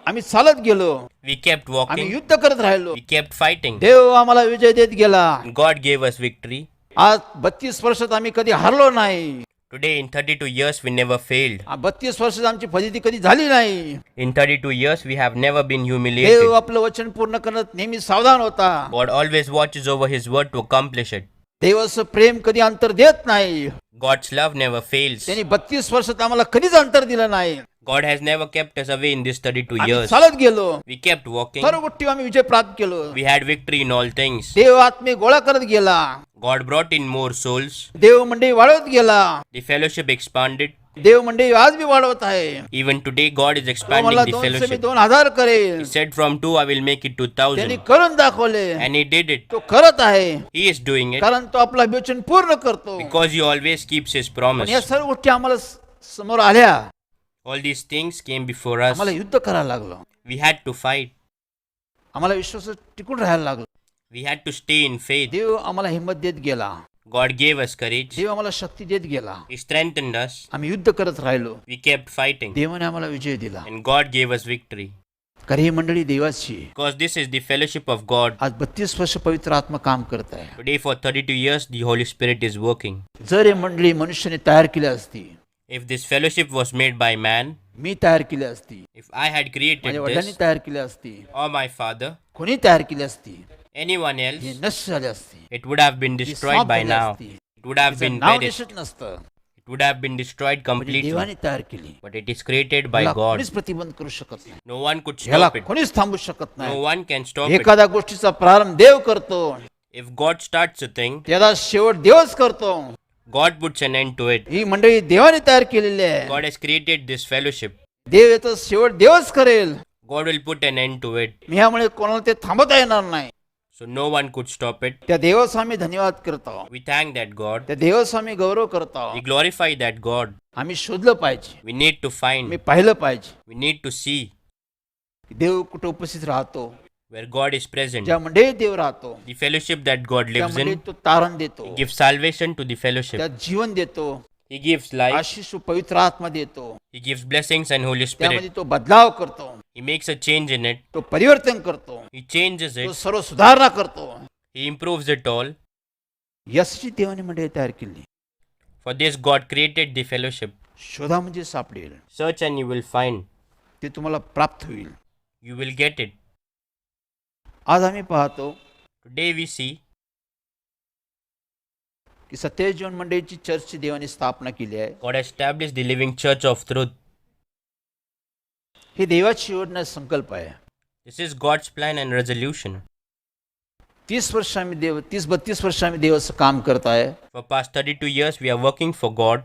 आम्ही चालत गेलो. We kept आम्ही walking. युद्ध करत राहिलो. We kept fighting. देव आम्हाला विजय देत गेला. God gave us victory. आज 32 वर्षात आम्ही कधी हारलो नाही. Today, in 32 years, we never failed. 32 वर्षात आमची फजिती कधी झाली नाही. In 32 years, we have never been Dev humiliated. आपलं वचन पूर्ण करण्यात नेहमी सावधान होता. God always watches over His word to accomplish it. देवाचं प्रेम कधी अंतर देत नाही. God's love never fails. त्यांनी 32 वर्षात आम्हाला कधीच अंतर दिलं नाही. God has never kept us away in these 32 आम्ही years. चालत गेलो. We kept walking. सर्व गोष्टी आम्ही विजय प्राप्त केलो. We had victory in all things. देव आत्मे गोळा करत गेला. God brought in more souls. देव मंडळी वाढवत गेला. The fellowship expanded. देव मंडळी आज बी वाढवत आहे. Even today, God is तो expanding मला the 200 मी fellowship. 2000 करेल. He said, from 2 I will make it to त्यांनी 1,000. करून दाखवले. And He did it. तो करत आहे. He is doing it कारण तो आपला वचन पूर्ण करतो. because He always keeps His पण promise. या सर्व गोष्टी आम्हाला समोर आल्या. All these things came before us. आम्हाला युद्ध करायला लागलं. We had to fight. आम्हाला विश्वास टिकून राहायला लागलं. We had to stay in faith. देव आम्हाला हिंमत देत गेला. God gave us courage. देव आम्हाला शक्ती देत गेला. He strengthened us. आम्ही युद्ध करत राहिलो. We kept fighting. देवाने आम्हाला विजय दिला. And God gave us victory. कारण ही मंडळी देवाची. Because this is the fellowship of God. आज 32 वर्ष पवित्र आत्मा काम करत आहे. Today, for 32 years, the Holy Spirit is working. जर ही मंडळी मनुष्याने तयार केली असती, If this fellowship was made by man, मी तयार केली असती, if I had created माझ्या वडिलांनी this, तयार केली असती, or my father, कोणी तयार केली असती, anyone ही else, नष्ट झाली असती. it would have been he destroyed समाप्त by झाली now. असती. It would have तिचं been नाव perished. दिसत नसतं. It would have been destroyed म्हणजे completely. देवाने तयार केली. But it is created by याला God. कोणीच प्रतिबंध करू शकत नाही. No one could याला stop it. कोणीच थांबू शकत No नाही. one can stop it. एखाद्या गोष्टीचा प्रारंभ देव करतो, If God starts a thing, त्याला शेवट देवच करतो. God puts an end to it. ही मंडळी देवाने तयार केलेली आहे. God has created this fellowship. देव याचा शेवट देवच करेल. God will put an end to it. यामुळे कोणाला ते थांबवता येणार नाही. So no one could stop it. त्या देवाचा आम्ही धन्यवाद करतो. We thank that God. त्या देवाचा आम्ही गौरव करतो. We glorify that God. आम्ही शोधलं पाहिजे. We need to me find. पाहिलं पाहिजे We need to see की देव कुठे उपस्थित राहतो. where God is present. ज्या मंडळीत देव राहतो, The fellowship that God त्या lives in. मंडळीत तो तारण देतो, He gives salvation to the fellowship. त्यात जीवन देतो, He gives life. आशीष व पवित्र आत्मा देतो. He gives blessings and Holy त्यामध्ये Spirit. तो बदलाव करतो, He makes a change in it. तो परिवर्तन करतो, He changes तो it. सर्व सुधारणा करतो. He improves it all. यासाठी देवाने मंडळी तयार केली. For this, God created the fellowship. शोधा म्हणजे सापडेल, Search and you will find. ते तुम्हाला प्राप्त होईल. You will get it. आज आम्ही पाहतो Today we see की सत्यजीवन मंडळीची चर्चची देवाने स्थापना केली आहे. God established the living church of truth. ही देवाची योजना संकल्प आहे. This is God's plan and resolution. 30-32 वर्ष आम्ही देवाचं काम करत आहे. For past 32 years, we are working for God.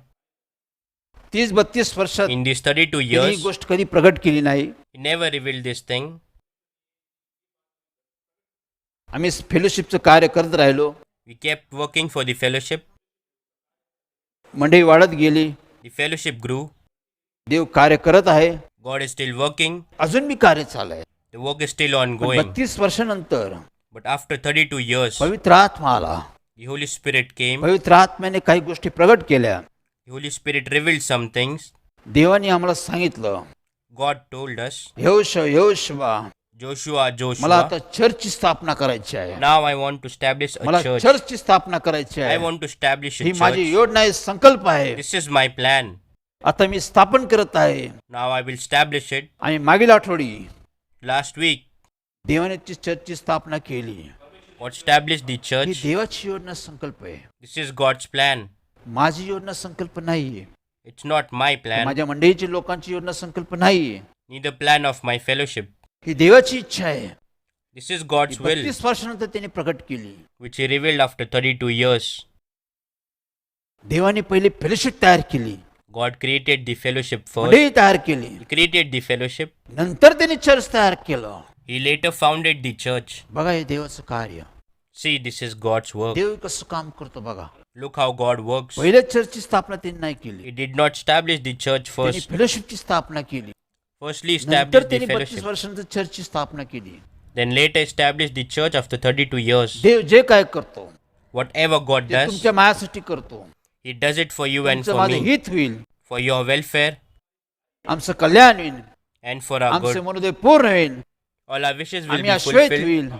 30-32 वर्षात In these 32 त्यांनी ही years, गोष्ट कधी प्रगट केली नाही. He never revealed this thing. आम्ही फेलोशिपचं कार्य करत राहिलो. We kept working for the fellowship. मंडळी वाढत गेली. The fellowship grew. देव कार्य करत आहे. God is still working. अजून बी कार्य चालू आहे. The work is still ongoing. 32 वर्षानंतर But after 32 years, पवित्र आत्मा आला. the Holy Spirit came. पवित्र आत्म्याने काही गोष्टी प्रगट केल्या. The Holy Spirit revealed some things. देवाने आम्हाला सांगितलं, God told us, यहोशुवा Joshua, मला Joshua, आता चर्चची स्थापना करायची आहे. now I want to establish a मला church. चर्चची स्थापना करायची I आहे. want to establish he a माझी church. योजना आहे, संकल्प आहे. This is my plan. आता मी स्थापन करत आहे. Now I will establish it. आम्ही मागील आठवडी Last week, देवाने ती चर्चची स्थापना केली. God established the he church. देवाची योजना संकल्प आहे. This is God's plan. माझी योजना संकल्प नाहीये. It's not my plan, माझ्या मंडळीच्या लोकांची योजना संकल्प नाहीये. neither plan of my fellowship. ही देवाची इच्छा आहे. This is God's will, 32 वर्षानंतर त्यांनी प्रकट केली. which He revealed after 32 years. देवाने पहिले फेलोशिप तयार केली, God created the fellowship first. मंडळी तयार केली, He created the fellowship. नंतर त्यांनी चर्च तयार केलं. He later founded the church. बघा हे देवाचं कार्य. See, this is God's work. देव कसं काम करतो बघा. Look how God works. पहिल्या चर्चची स्थापना त्यांनी नाही केली. He did not establish the church त्यांनी first. फेलोशिपची स्थापना केली. Firstly, नंतर established the त्यांनी 32 fellowship. वर्षानंतर चर्चची स्थापना केली. then later established the church after 32 years. देव जे काय करतो Whatever God ते does, तुमच्या मायासाठी करतो. He does it for you and तुमचं for माझं me, हित होईल, for your welfare आमचं कल्याण होईल, and for our आमचे good. मनोदय पूर्ण होईल, All our wishes will आम्ही be आश्वस्त fulfilled. होईल.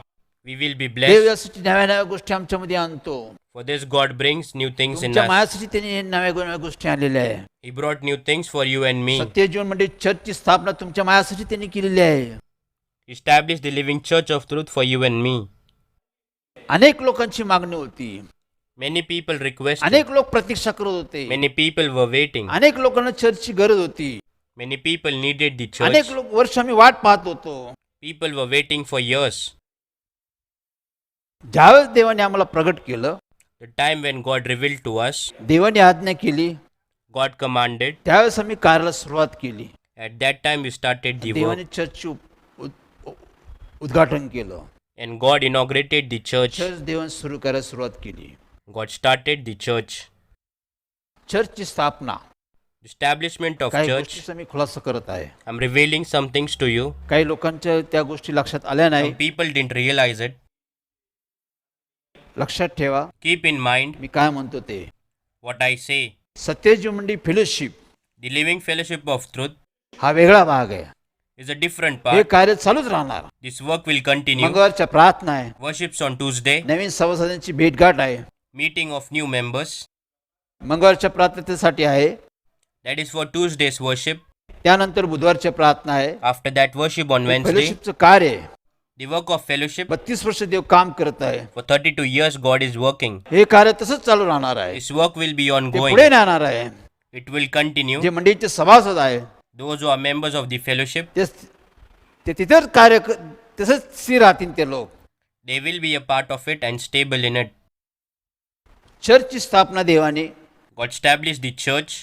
We will be Dev blessed. यासाठी नव्या नव्या गोष्टी आमच्यामध्ये आणतो. For this, God brings new things in तुमच्या us. मायासाठी त्यांनी नव्या नव्या गोष्टी आणलेल्या आहे. He brought new things for you and me. सत्यजीवन म्हणजे चर्चची स्थापना तुमच्या मायासाठी त्यांनी केलेली आहे. He established the living church of truth for you and me. अनेक लोकांची मागणी होती, Many people requested. अनेक लोक प्रतीक्षा करत होते, Many people were waiting. अनेक लोकांना चर्चची गरज होती, Many people needed the अनेक church. लोक वर्ष आम्ही वाट पाहत होतो. People were waiting for years. ज्यावेळेस देवाने आम्हाला प्रगट केलं, The time when God revealed to us, देवाने आज्ञा केली, God commanded. त्यावेळेस आम्ही कार्याला सुरुवात केली. At that time, we started the देवाने work, चर्चची उद्घाटन केलं. and God inaugurated the church. Church देवाने सुरू करायला सुरुवात केली. God started the church. चर्चची स्थापना Establishment of काही church. गोष्टीचा मी खुलासा करत आहे. I'm revealing some things to you. काही लोकांच्या त्या गोष्टी लक्षात आल्या नाही. Some people didn't realize it. लक्षात ठेवा Keep in mind मी काय म्हणतो ते. what I say. सत्यजीवन मंडळी fellowship The living fellowship of truth हा वेगळा भाग आहे. is a different हे part. कार्य चालूच राहणार. This work will continue. मंगळवारच्या प्रार्थना आहे, Worships on Tuesday. नवीन सभासदांची भेटगाठ आहे. Meeting of new members. मंगळवारच्या प्रार्थनेसाठी आहे, That is for Tuesday's worship. त्यानंतर बुधवारच्या प्रार्थना आहे. After that, worship on Wednesday. फेलोशिपचं कार्य आहे. The work of fellowship. 32 वर्ष देव काम करत आहे. For 32 years, God is working. हे कार्य तसंच चालू राहणार आहे. This work will be ते ongoing. पुढे राहणार आहे. It will continue. जे मंडळीचे सभासद आहे Those who are members of the fellowship, ते तिथेच कार्य तसंच स्थिर राहतील ते लोक. they will be a part of it and stable in it. चर्चची स्थापना देवाने God established the church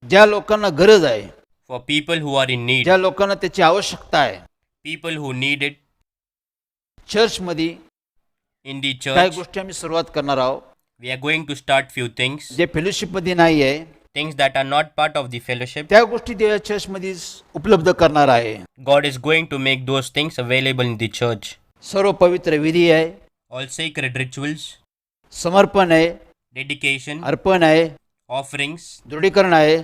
ज्या लोकांना गरज आहे, for people who are in need, ज्या लोकांना त्याची आवश्यकता आहे, people who need it चर्चमध्ये in the काही church. गोष्टी आम्ही सुरुवात करणार आहोत. We are going to start few things, जे फेलोशिपमध्ये नाही आहे things that are not part of the fellowship. त्या गोष्टी देवा चर्चमध्ये उपलब्ध करणार आहे. God is going to make those things available in the church. सर्व पवित्र विधी आहे, All sacred rituals, समर्पण आहे, dedication, अर्पण आहे, offerings, दृढीकरण आहे,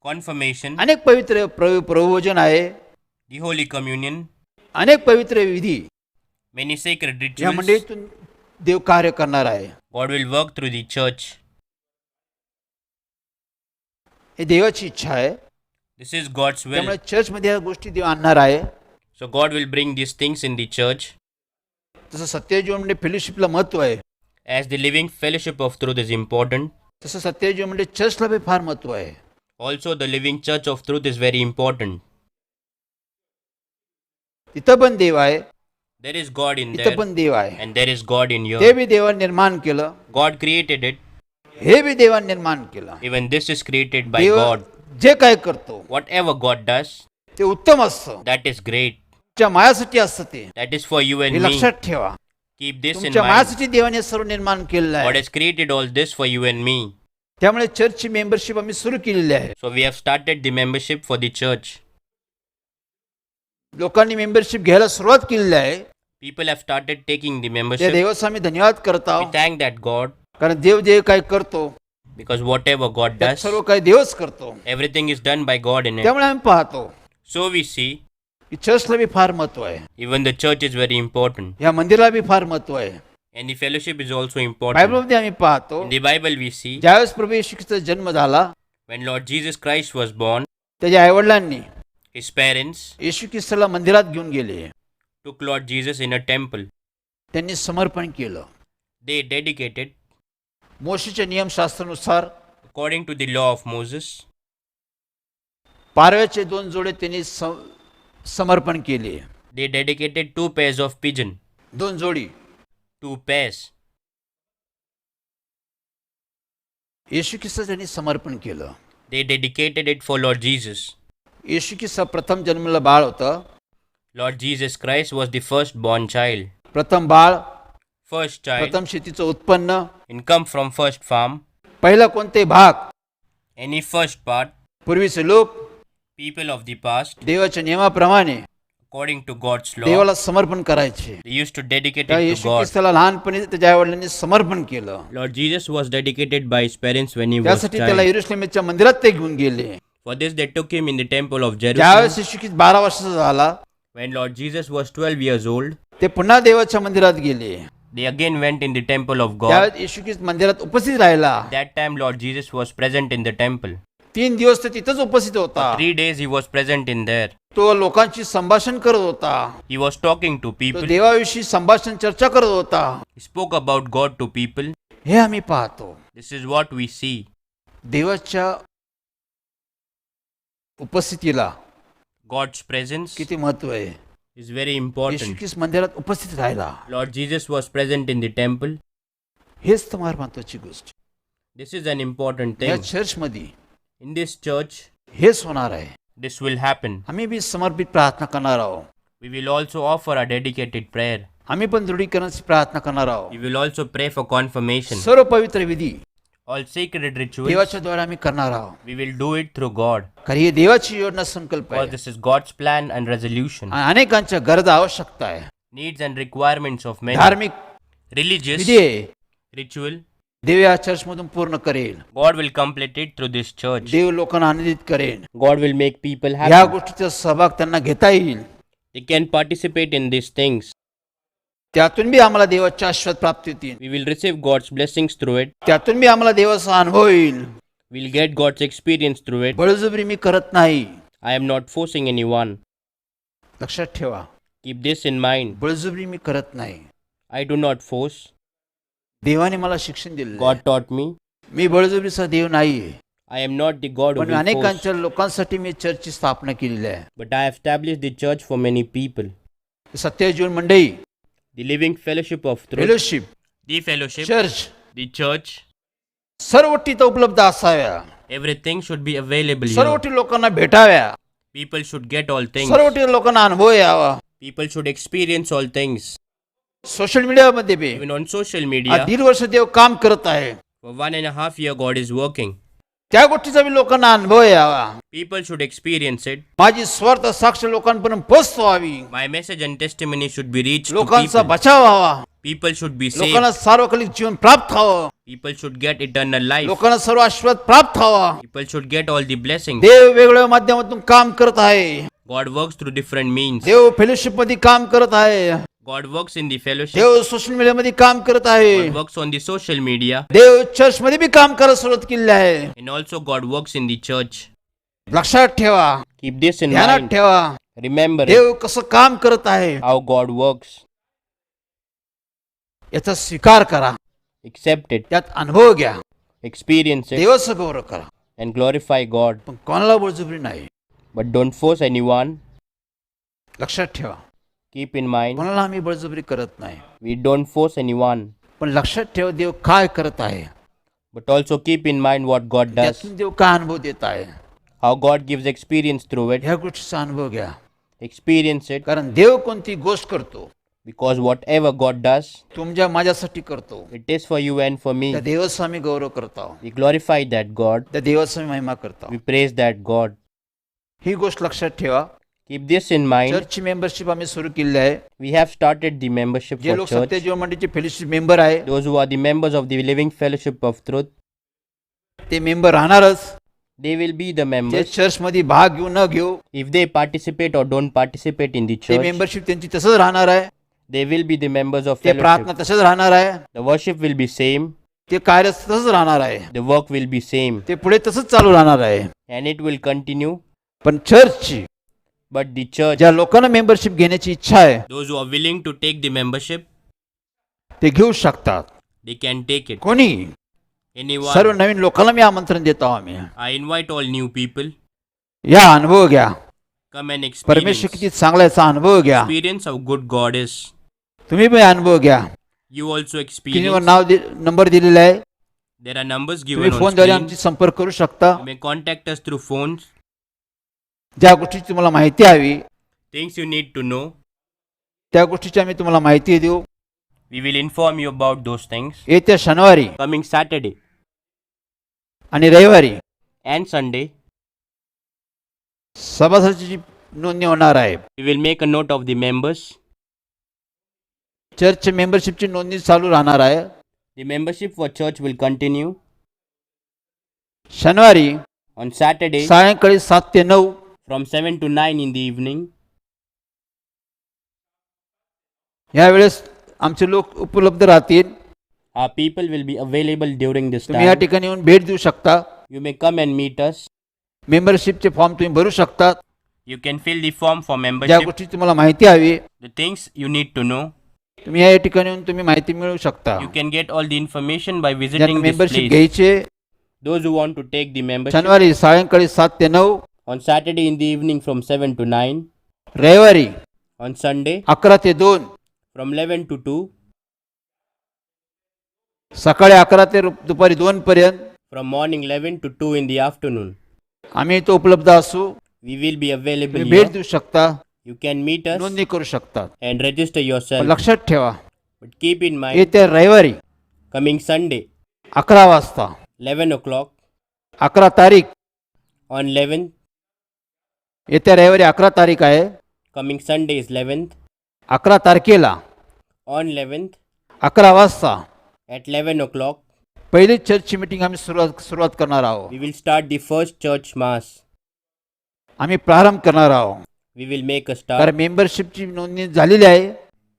confirmation, अनेक पवित्र प्रभुभोजन आहे, the Holy Communion, अनेक पवित्र विधी many sacred या rituals. मंडळीतून देव कार्य करणार आहे. God will work through the church. हे देवाची इच्छा आहे. This is God's will. त्यामुळे चर्चमध्ये या गोष्टी देव आणणार आहे. So God will bring these things in the church. तसं सत्यजीवन म्हणजे फेलोशिपला महत्व आहे, As the living fellowship of truth is important, तसं सत्यजीवन म्हणजे चर्चला बी फार महत्व आहे. also the living church of truth is very important. तिथं पण देव आहे, There is God in इथं there, पण देव आहे. and there is God in ते here. बी देवाने निर्माण केलं, God created it. हे बी देवाने निर्माण केलं. Even this is created by Dev God. जे काय करतो Whatever God does, ते उत्तम असतं. that is great. तुमच्या मायासाठी असतं ते. That is for you हे and me. लक्षात ठेवा. Keep this in तुमच्या mind. मायासाठी देवाने सर्व निर्माण केलेलं God आहे. has created all this for you and me. त्यामुळे चर्चची मेंबरशिप आम्ही सुरू केलेली आहे. So we have started the membership for the church. लोकांनी मेंबरशिप घ्यायला सुरुवात केलेली आहे. People have started taking the त्या membership. देवाचा आम्ही धन्यवाद करत We आहोत. thank that God, कारण देव जे काही करतो because whatever God त्यात does, सर्व काही देवच करतो. everything is done by God in it. त्यामुळे आम्ही पाहतो So we see, की चर्चला बी फार महत्व आहे, even the church is very important. या मंदिराला बी फार महत्व आहे. And the fellowship is also important. बायबलमध्ये आम्ही पाहतो In the Bible we see, ज्यावेळेस प्रभू येशू ख्रिस्ताचा जन्म झाला, when Lord Jesus Christ was born, त्याच्या आईवडिलांनी his parents येशू ख्रिस्ताला मंदिरात घेऊन गेले. took Lord Jesus in a temple. त्यांनी समर्पण केलं. They dedicated मोशेच्या नियमशास्त्रानुसार according to the law of Moses. पारव्याचे 2 जोडे त्यांनी समर्पण केले. They dedicated 2 pairs of pigeon, 2 जोडी 2 pairs. येशू ख्रिस्त त्यांनी समर्पण केलं. They dedicated it for Lord Jesus. येशू ख्रिस्त प्रथम जन्मलेलं बाळ होतं. Lord Jesus Christ was the first born child. प्रथम बाळ, First child, प्रथम शेतीचं उत्पन्न, income from first farm, पहिला कोणते भाग. any first part. पूर्वीचे लोक People of the past, देवाच्या नियमाप्रमाणे according to God's law. देवाला समर्पण करायचे. They used to dedicate त्या it to येशू God. ख्रिस्ताला लहानपणी त्याच्या आईवडिलांनी समर्पण केलं. Lord Jesus was dedicated by his parents when he was त्यासाठी त्याला child. यरुशलेमच्या मंदिरात ते घेऊन गेले. For this they took him in the temple of Jerusalem. ज्यावेळेस येशू ख्रिस्त 12 वर्षाचा झाला, When Lord Jesus was 12 years old, ते पुन्हा देवाच्या मंदिरात गेले. they again went in the temple of God. त्यावेळेस येशू ख्रिस्त मंदिरात उपस्थित राहिला. That time Lord Jesus was present in the temple. 3 दिवस तो तिथंच उपस्थित होता. 3 days he was present in there. तो लोकांशी संभाषण करत होता. He was talking to तो people. देवाविषयी संभाषण चर्चा करत होता. He spoke about God to people. हे आम्ही पाहतो. This is what we see. देवाच्या उपस्थितीला God's presence किती महत्व आहे. is very Yeshu important. ख्रिस्त मंदिरात उपस्थित राहिला. Lord Jesus was present in the temple. हेच तुम्हाला महत्वाची गोष्ट. This is an important या thing. चर्चमध्ये In this church, हेच होणार आहे. this will happen. आम्ही बी समर्पित प्रार्थना करणार आहोत. We will also offer a dedicated prayer. आम्ही पण दृढीकरणाची प्रार्थना करणार आहोत. We will also pray for confirmation. सर्व पवित्र विधी All sacred rituals, देवाच्या द्वारे आम्ही करणार आहोत. we will do it through God. कारण ही देवाची योजना संकल्प Because आहे. this is God's plan and resolution. आणि अनेकांच्या गरजा आवश्यकता आहे. Needs and requirements of men. धार्मिक Religious विधी आहे. ritual, देव या चर्च मधून पूर्ण करेल. God will complete it through this church. देव लोकांना आनंदित करेल. God will make people या happy. गोष्टीचा सहभाग त्यांना घेता येईल. They can participate in these things. त्यातून बी आम्हाला देवाचे आशीर्वाद प्राप्त होतील. We will receive God's blessings through it. त्यातून बी आम्हाला देवाचा अनुभव येईल. We'll get God's experience through it. बळजबरी मी करत नाही. I am not forcing anyone. लक्षात ठेवा, Keep this in mind. बळजबरी मी करत नाही. I do not force. देवाने मला शिक्षण दिले. God taught me. मी बळजबरीचा देव नाहीये. I am not the God who पण will force. अनेकांच्या लोकांसाठी मी चर्चची स्थापना केलेली आहे. But I have established the church for many people. सत्य जीवन मंडळी, The living fellowship of truth. Fellowship, The fellowship. Church The church. सर्व तिथं उपलब्ध असाव्या. Everything should be available सर्व here. लोकांना भेटाव्या. People should get all things. सर्व लोकांना अनुभव यावा. People should experience all things. Social मीडियामध्ये बी Even on social आज media. 1.5 वर्ष देव काम करत आहे. For 1.5 years God is working. त्या गोष्टीचा बी लोकांना अनुभव यावा. People should experience it. माझी स्वार्थ साक्ष लोकांपर्यंत पोहोचवावी. My message and testimony should be reached to लोकांचा people. बचाव व्हावा. People should be saved. लोकांना सार्वकालिक जीवन प्राप्त व्हावं. People should get eternal life. लोकांना सर्व आशीर्वाद प्राप्त व्हावा. People should get all the blessings. देव वेगवेगळ्या माध्यमातून काम करत आहे. God works through different means. देव फेलोशिप मध्ये काम करत आहे. God works in the fellowship. देव सोशल मीडिया मध्ये काम करत आहे. God works on the social media. देव चर्च मध्ये बी काम करायला सुरुवात केली आहे. And also God works in the church. लक्षात ठेवा, Keep this in ध्यानात mind. ठेवा, Remember it, देव कसं काम करत आहे how God works. याचा स्वीकार करा. Accept it. त्यात अनुभव घ्या. Experience it. देवाचा गौरव करा. And glorify God. पण कोणाला बळजबरी नाही. But don't force anyone. लक्षात ठेवा, Keep in mind, कोणाला आम्ही बळजबरी करत नाही. we don't force anyone. पण लक्षात ठेवा, देव काय करत आहे. But also keep in mind what God does. त्यातून देव काय अनुभव देत आहे. How God gives experience through it. ह्या गोष्टीचा अनुभव घ्या. Experience it. कारण देव कोणती गोष्ट करतो Because whatever God does, तुमच्या माझ्यासाठी करतो. it is for you and for me. त्या देवाचा आम्ही गौरव करतो. We glorify that God. त्या देवाचा आम्ही महिमा करतो. We praise that God. ही गोष्ट लक्षात ठेवा. Keep this in mind. चर्चची मेंबरशिप आम्ही सुरू केली आहे. We have started the membership जे for लोक church. सत्य जीवन मंडळीचे फेलोशिप मेंबर आहे Those who are the members of the living fellowship of truth, ते मेंबर राहणारच. they will be the ते members. चर्च मध्ये भाग घेऊ न घेऊ If they participate or don't participate in the ते church, मेंबरशिप त्यांची तसंच राहणार आहे. they will be the members of ते प्रार्थना fellowship. तसंच राहणार आहे. The worship will be same. ते कार्य तसंच राहणार आहे. The work will be same. ते पुढे तसंच चालू राहणार आहे. And it will continue. पण चर्चची But the church, ज्या लोकांना मेंबरशिप घेण्याची इच्छा आहे those who are willing to take the membership, ते घेऊ शकतात. they can take it. कोणी Anyone. सर्व नवीन लोकांना मी आमंत्रण देतो. आम्ही I invite all new people. या अनुभव घ्या. Come and experience. परमेश्वर किती चांगला याचा अनुभव घ्या. Experience how good God is. तुम्ही पण अनुभव घ्या. You also स्क्रीनवर experience. नंबर दिलेला आहे. There are numbers तुम्ही given on फोनद्वारे screen. आमची संपर्क करू शकता. You may contact us through phones. ज्या गोष्टीची तुम्हाला माहिती हवी Things you need to know. त्या गोष्टीची आम्ही तुम्हाला माहिती देऊ. We will inform you about those things. येत्या शनिवारी Coming Saturday आणि रविवारी and Sunday, सभासदाची नोंदणी होणार आहे. We will make a note of the members. Church मेंबरशिपची नोंदणी चालू राहणार आहे. The membership for church will continue. शनिवारी On Saturday सायंकाळी 7 ते 9 from 7 to 9 in the evening. यावेळेस आमचे लोक उपलब्ध राहतील. Our people will be available during this तुम्ही या time. ठिकाणी येऊन भेट देऊ शकता. You may come and meet us. मेंबरशिपचे फॉर्म तुम्ही भरू शकता. You can fill the form for ज्या membership. गोष्टी तुम्हाला माहिती हवी The things you need to know. तुम्ही या ठिकाणी येऊन तुम्ही माहिती मिळवू शकता. You can get all the information by ज्यांना visiting this मेंबरशिप place. घ्यायचे Those who want to take the membership. शनिवारी सायंकाळी 7 ते 9, On Saturday in the evening from 7 to 9. रविवारी On Sunday 11 ते 2, from 11 to 2. सकाळी 11 ते दुपारी 2 पर्यंत From morning 11 to 2 in the afternoon. आम्ही इथं उपलब्ध असू. We will be available तुम्ही भेट here. देऊ शकता. You can meet us नोंदणी करू शकता. and register पण yourself. लक्षात ठेवा But keep in mind, येत्या रविवारी coming Sunday 11 वाजता 11 o'clock 11 तारीख on 11th. येत्या रविवारी 11 तारीख आहे. Coming Sunday is 11th. 11 तारखेला On 11th 11 वाजता at 11 o'clock पहिली चर्चची मीटिंग आम्ही सुरुवात करणार आहोत. we will start the first church mass. आम्ही प्रारंभ करणार आहोत. We will make a start कारण मेंबरशिपची नोंदणी झालेली आहे.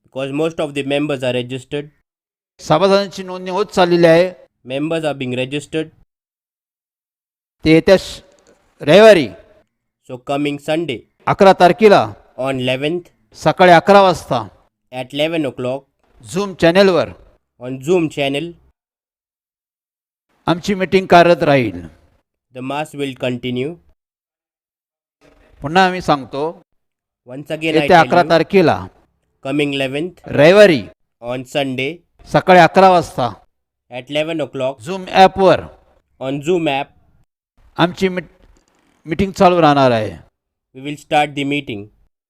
because most of the members are registered. सभासदांची नोंदणी होत चाललेली आहे. Members are being registered. ते येत्या रविवारी So coming Sunday 11 तारखेला on 11th सकाळी 11 वाजता at 11 o'clock झूम चॅनेलवर on Zoom channel आमची मीटिंग कार्यरत राहील. the mass will continue. पुन्हा आम्ही सांगतो Once again I येत्या tell 11 you, तारखेला coming 11th रविवारी on Sunday सकाळी 11 वाजता at 11 o'clock झूम ॲपवर on Zoom app आमची मीटिंग चालू राहणार आहे. we will start the meeting.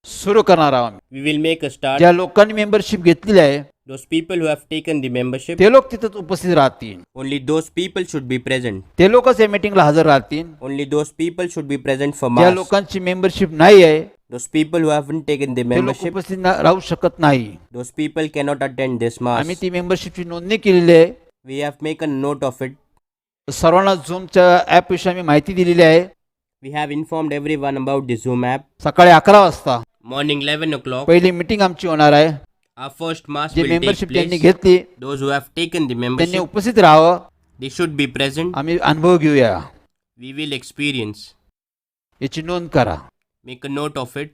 सुरू करणार आहोत. We will make a start. ज्या लोकांनी मेंबरशिप घेतलेली आहे Those people who have taken the membership, ते लोक तिथं उपस्थित राहतील. only those people should be present. ते लोकच या मीटिंगला हजर राहतील. Only those people should be present for ज्या mass. लोकांची मेंबरशिप नाही आहे Those people who haven't taken the ते लोक membership, उपस्थित राहू शकत नाही. those people cannot attend this mass. आम्ही ती मेंबरशिपची नोंदणी केलेली आहे. We have made a note of it. सर्वांना झूमच्या ॲप विषयी आम्ही माहिती दिलेली आहे. We have informed everyone about the Zoom app. सकाळी 11 वाजता Morning 11 o'clock, पहिली मीटिंग आमची होणार आहे. our first mass जे will take मेंबरशिप त्यांनी place. घेतली Those who have taken the त्यांनी membership, उपस्थित राहावं. they should be present. आम्ही अनुभव घेऊया. We will experience. याची नोंद करा. Make a note of it.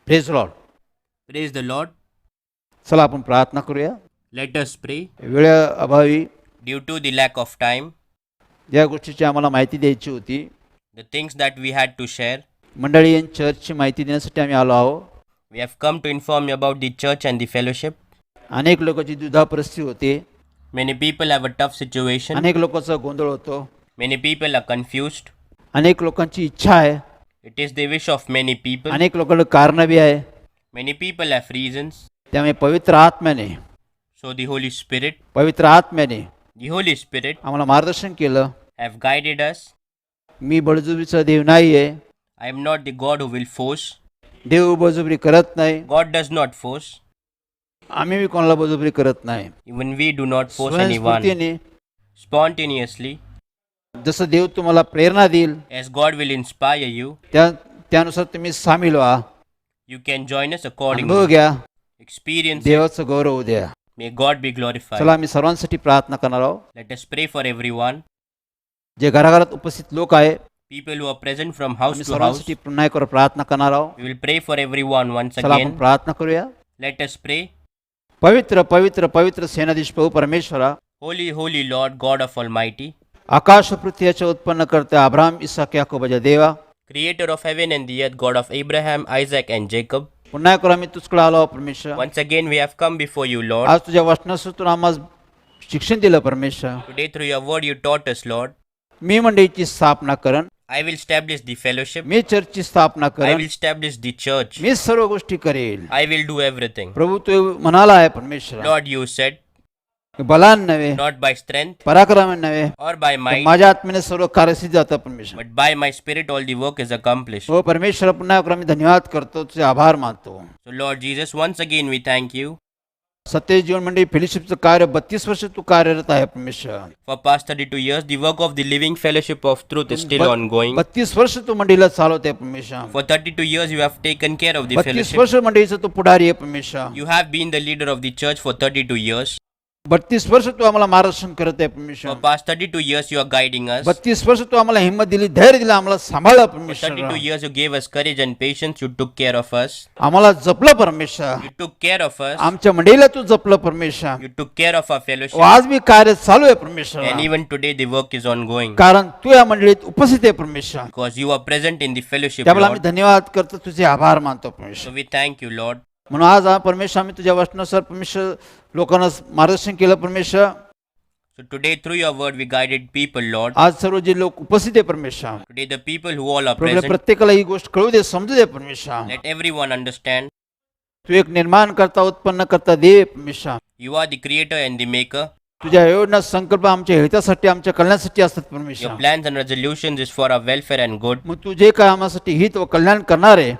Praise Lord. Praise the Lord. चला आपण प्रार्थना करूया. Let us pray. वेळेअभावी Due to the lack of time, ज्या गोष्टीची आम्हाला माहिती द्यायची होती the things that we had to share, मंडळी आणि चर्चची माहिती देण्यासाठी आम्ही आलो आहोत. we have come to inform you about the church and the fellowship. अनेक लोकांची दुधा परिस्थिती होते. Many people have a tough situation. अनेक लोकांचा गोंधळ होतो. Many people are confused. अनेक लोकांची इच्छा आहे. It is the wish of many people. अनेक लोकांना कारण बी आहे. Many people have reasons. त्यामुळे पवित्र आत्म्याने So the Holy Spirit, पवित्र आत्म्याने the Holy Spirit आम्हाला मार्गदर्शन केलं. have guided us. मी बळजुबरीचा देव नाही आहे. I am not the God who will force. देव बळजुबरी करत नाही. God does not force. आम्ही बी कोणाला बळजुबरी करत नाही. Even we do not force anyone. स्वयंस्फूर्तीने Spontaneously, जसं देव तुम्हाला प्रेरणा देईल as God will inspire you, त्यानुसार तुम्ही सामील व्हा. you can join us अनुभव accordingly. घ्या. Experience it. देवाचं गौरव द्या. May God be glorified. चला आम्ही सर्वांसाठी प्रार्थना करणार आहोत. Let us pray for everyone. जे घराघरात उपस्थित लोक आहे People who are present from house आम्ही to house. सर्वांसाठी पुन्हा एक प्रार्थना करणार आहोत. We will pray for everyone once चला आपण again. प्रार्थना करूया. Let us pray. पवित्र पवित्र पवित्र सेनाधीश प्रभू परमेश्वरा, Holy, holy Lord, God of Almighty, आकाश व पृथ्वी याचे उत्पन्न करते अब्राहम इसाक याकोबाच्या देवा, Creator of heaven and the earth, God of Abraham, Isaac and Jacob. पुन्हा एक आम्ही तुझकडे आलो आहोत परमेश्वर. Once again we have come before you, Lord. आज तुझ्या वचनातून आम्हाला शिक्षण दिलं परमेश्वर. Today through your word you taught us, Lord. मी मंडळीची स्थापना करण. I will establish the fellowship. मी चर्चची स्थापना I Karan. will establish the church. मी सर्व गोष्टी करेल. I will do everything. प्रभू तू म्हणाला आहे परमेश्वर, Lord, you said, बलान नव्हे, not by strength पराक्रमाने नव्हे, or by तर might, माझ्या आत्मेने सर्व कार्यसिद्ध जातं परमेश्वर. but by my spirit all the work is accomplished. हो परमेश्वर, पुन्हा एकदा मी धन्यवाद करतो, तुझे आभार मानतो. So Lord Jesus, once again we thank you सत्य जीवन मंडळी फेलोशिपचं कार्य 32 वर्ष तू कार्यरत आहे परमेश्वर. for past 32 years. The work of the living fellowship of truth is still ongoing. 32 वर्ष तू मंडळीला चालवते परमेश्वर. For 32 years you have taken care of the 32 fellowship. वर्ष मंडळीचा तू पुढारी आहे परमेश्वर. You have been the leader of the church for 32 years. 32 वर्ष तू आम्हाला मार्गदर्शन करत आहे परमेश्वर. For past 32 years you are guiding us. 32 वर्ष तू आम्हाला हिंमत दिली, धैर्य दिला, आम्हाला सांभाळलं For परमेश्वर. 32 years you gave us courage and patience. You took care of us. आम्हाला जपलं परमेश्वर. You took care of us. आमच्या मंडळीला तू जपलं परमेश्वर. You took care of our fellowship. आज मी कार्य चालू आहे परमेश्वर, And even today the work is ongoing. कारण तू या मंडळीत उपस्थित आहे परमेश्वर. Because you are present in the fellowship, त्यामुळे आम्ही Lord. धन्यवाद करतो, तुझे आभार मानतो परमेश्वर. So we thank you, Lord. म्हणून आज परमेश्वर आम्ही तुझ्या वचनानुसार परमेश्वर लोकांना मार्गदर्शन केलं परमेश्वर. So today through your word we guided people, Lord. आज सर्व जे लोक उपस्थित आहे परमेश्वर, Today the people who all are Prabhu present, प्रत्येकाला ही गोष्ट कळू दे, समजू दे परमेश्वर. let everyone understand तू एक निर्माण करता, उत्पन्न करता देव परमेश्वर. you are the creator and the maker. तुझ्या योजना संकल्प आमच्या हितासाठी, आमच्या कल्याणासाठी असतात Your परमेश्वर. plans and resolutions is for our welfare and good. मग तू जे काय आम्हासाठी हित व कल्याण करणार आहे,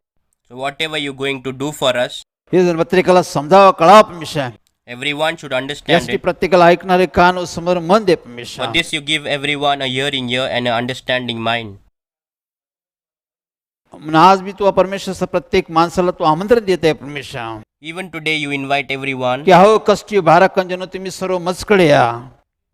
So whatever you're going to do for us, हे जर प्रत्येकाला समजावं, कळावं परमेश्वर. everyone should understand यासाठी it. प्रत्येकाला ऐकणारे कान व समोर मन दे For परमेश्वर. this you give everyone a hearing ear and an understanding mind. म्हणून आज मी तू परमेश्वर प्रत्येक माणसाला तू आमंत्रण देत आहे परमेश्वर, Even today you invite everyone. की अहो कष्टी भाराकंजनो तुम्ही सर्व मजकडे या,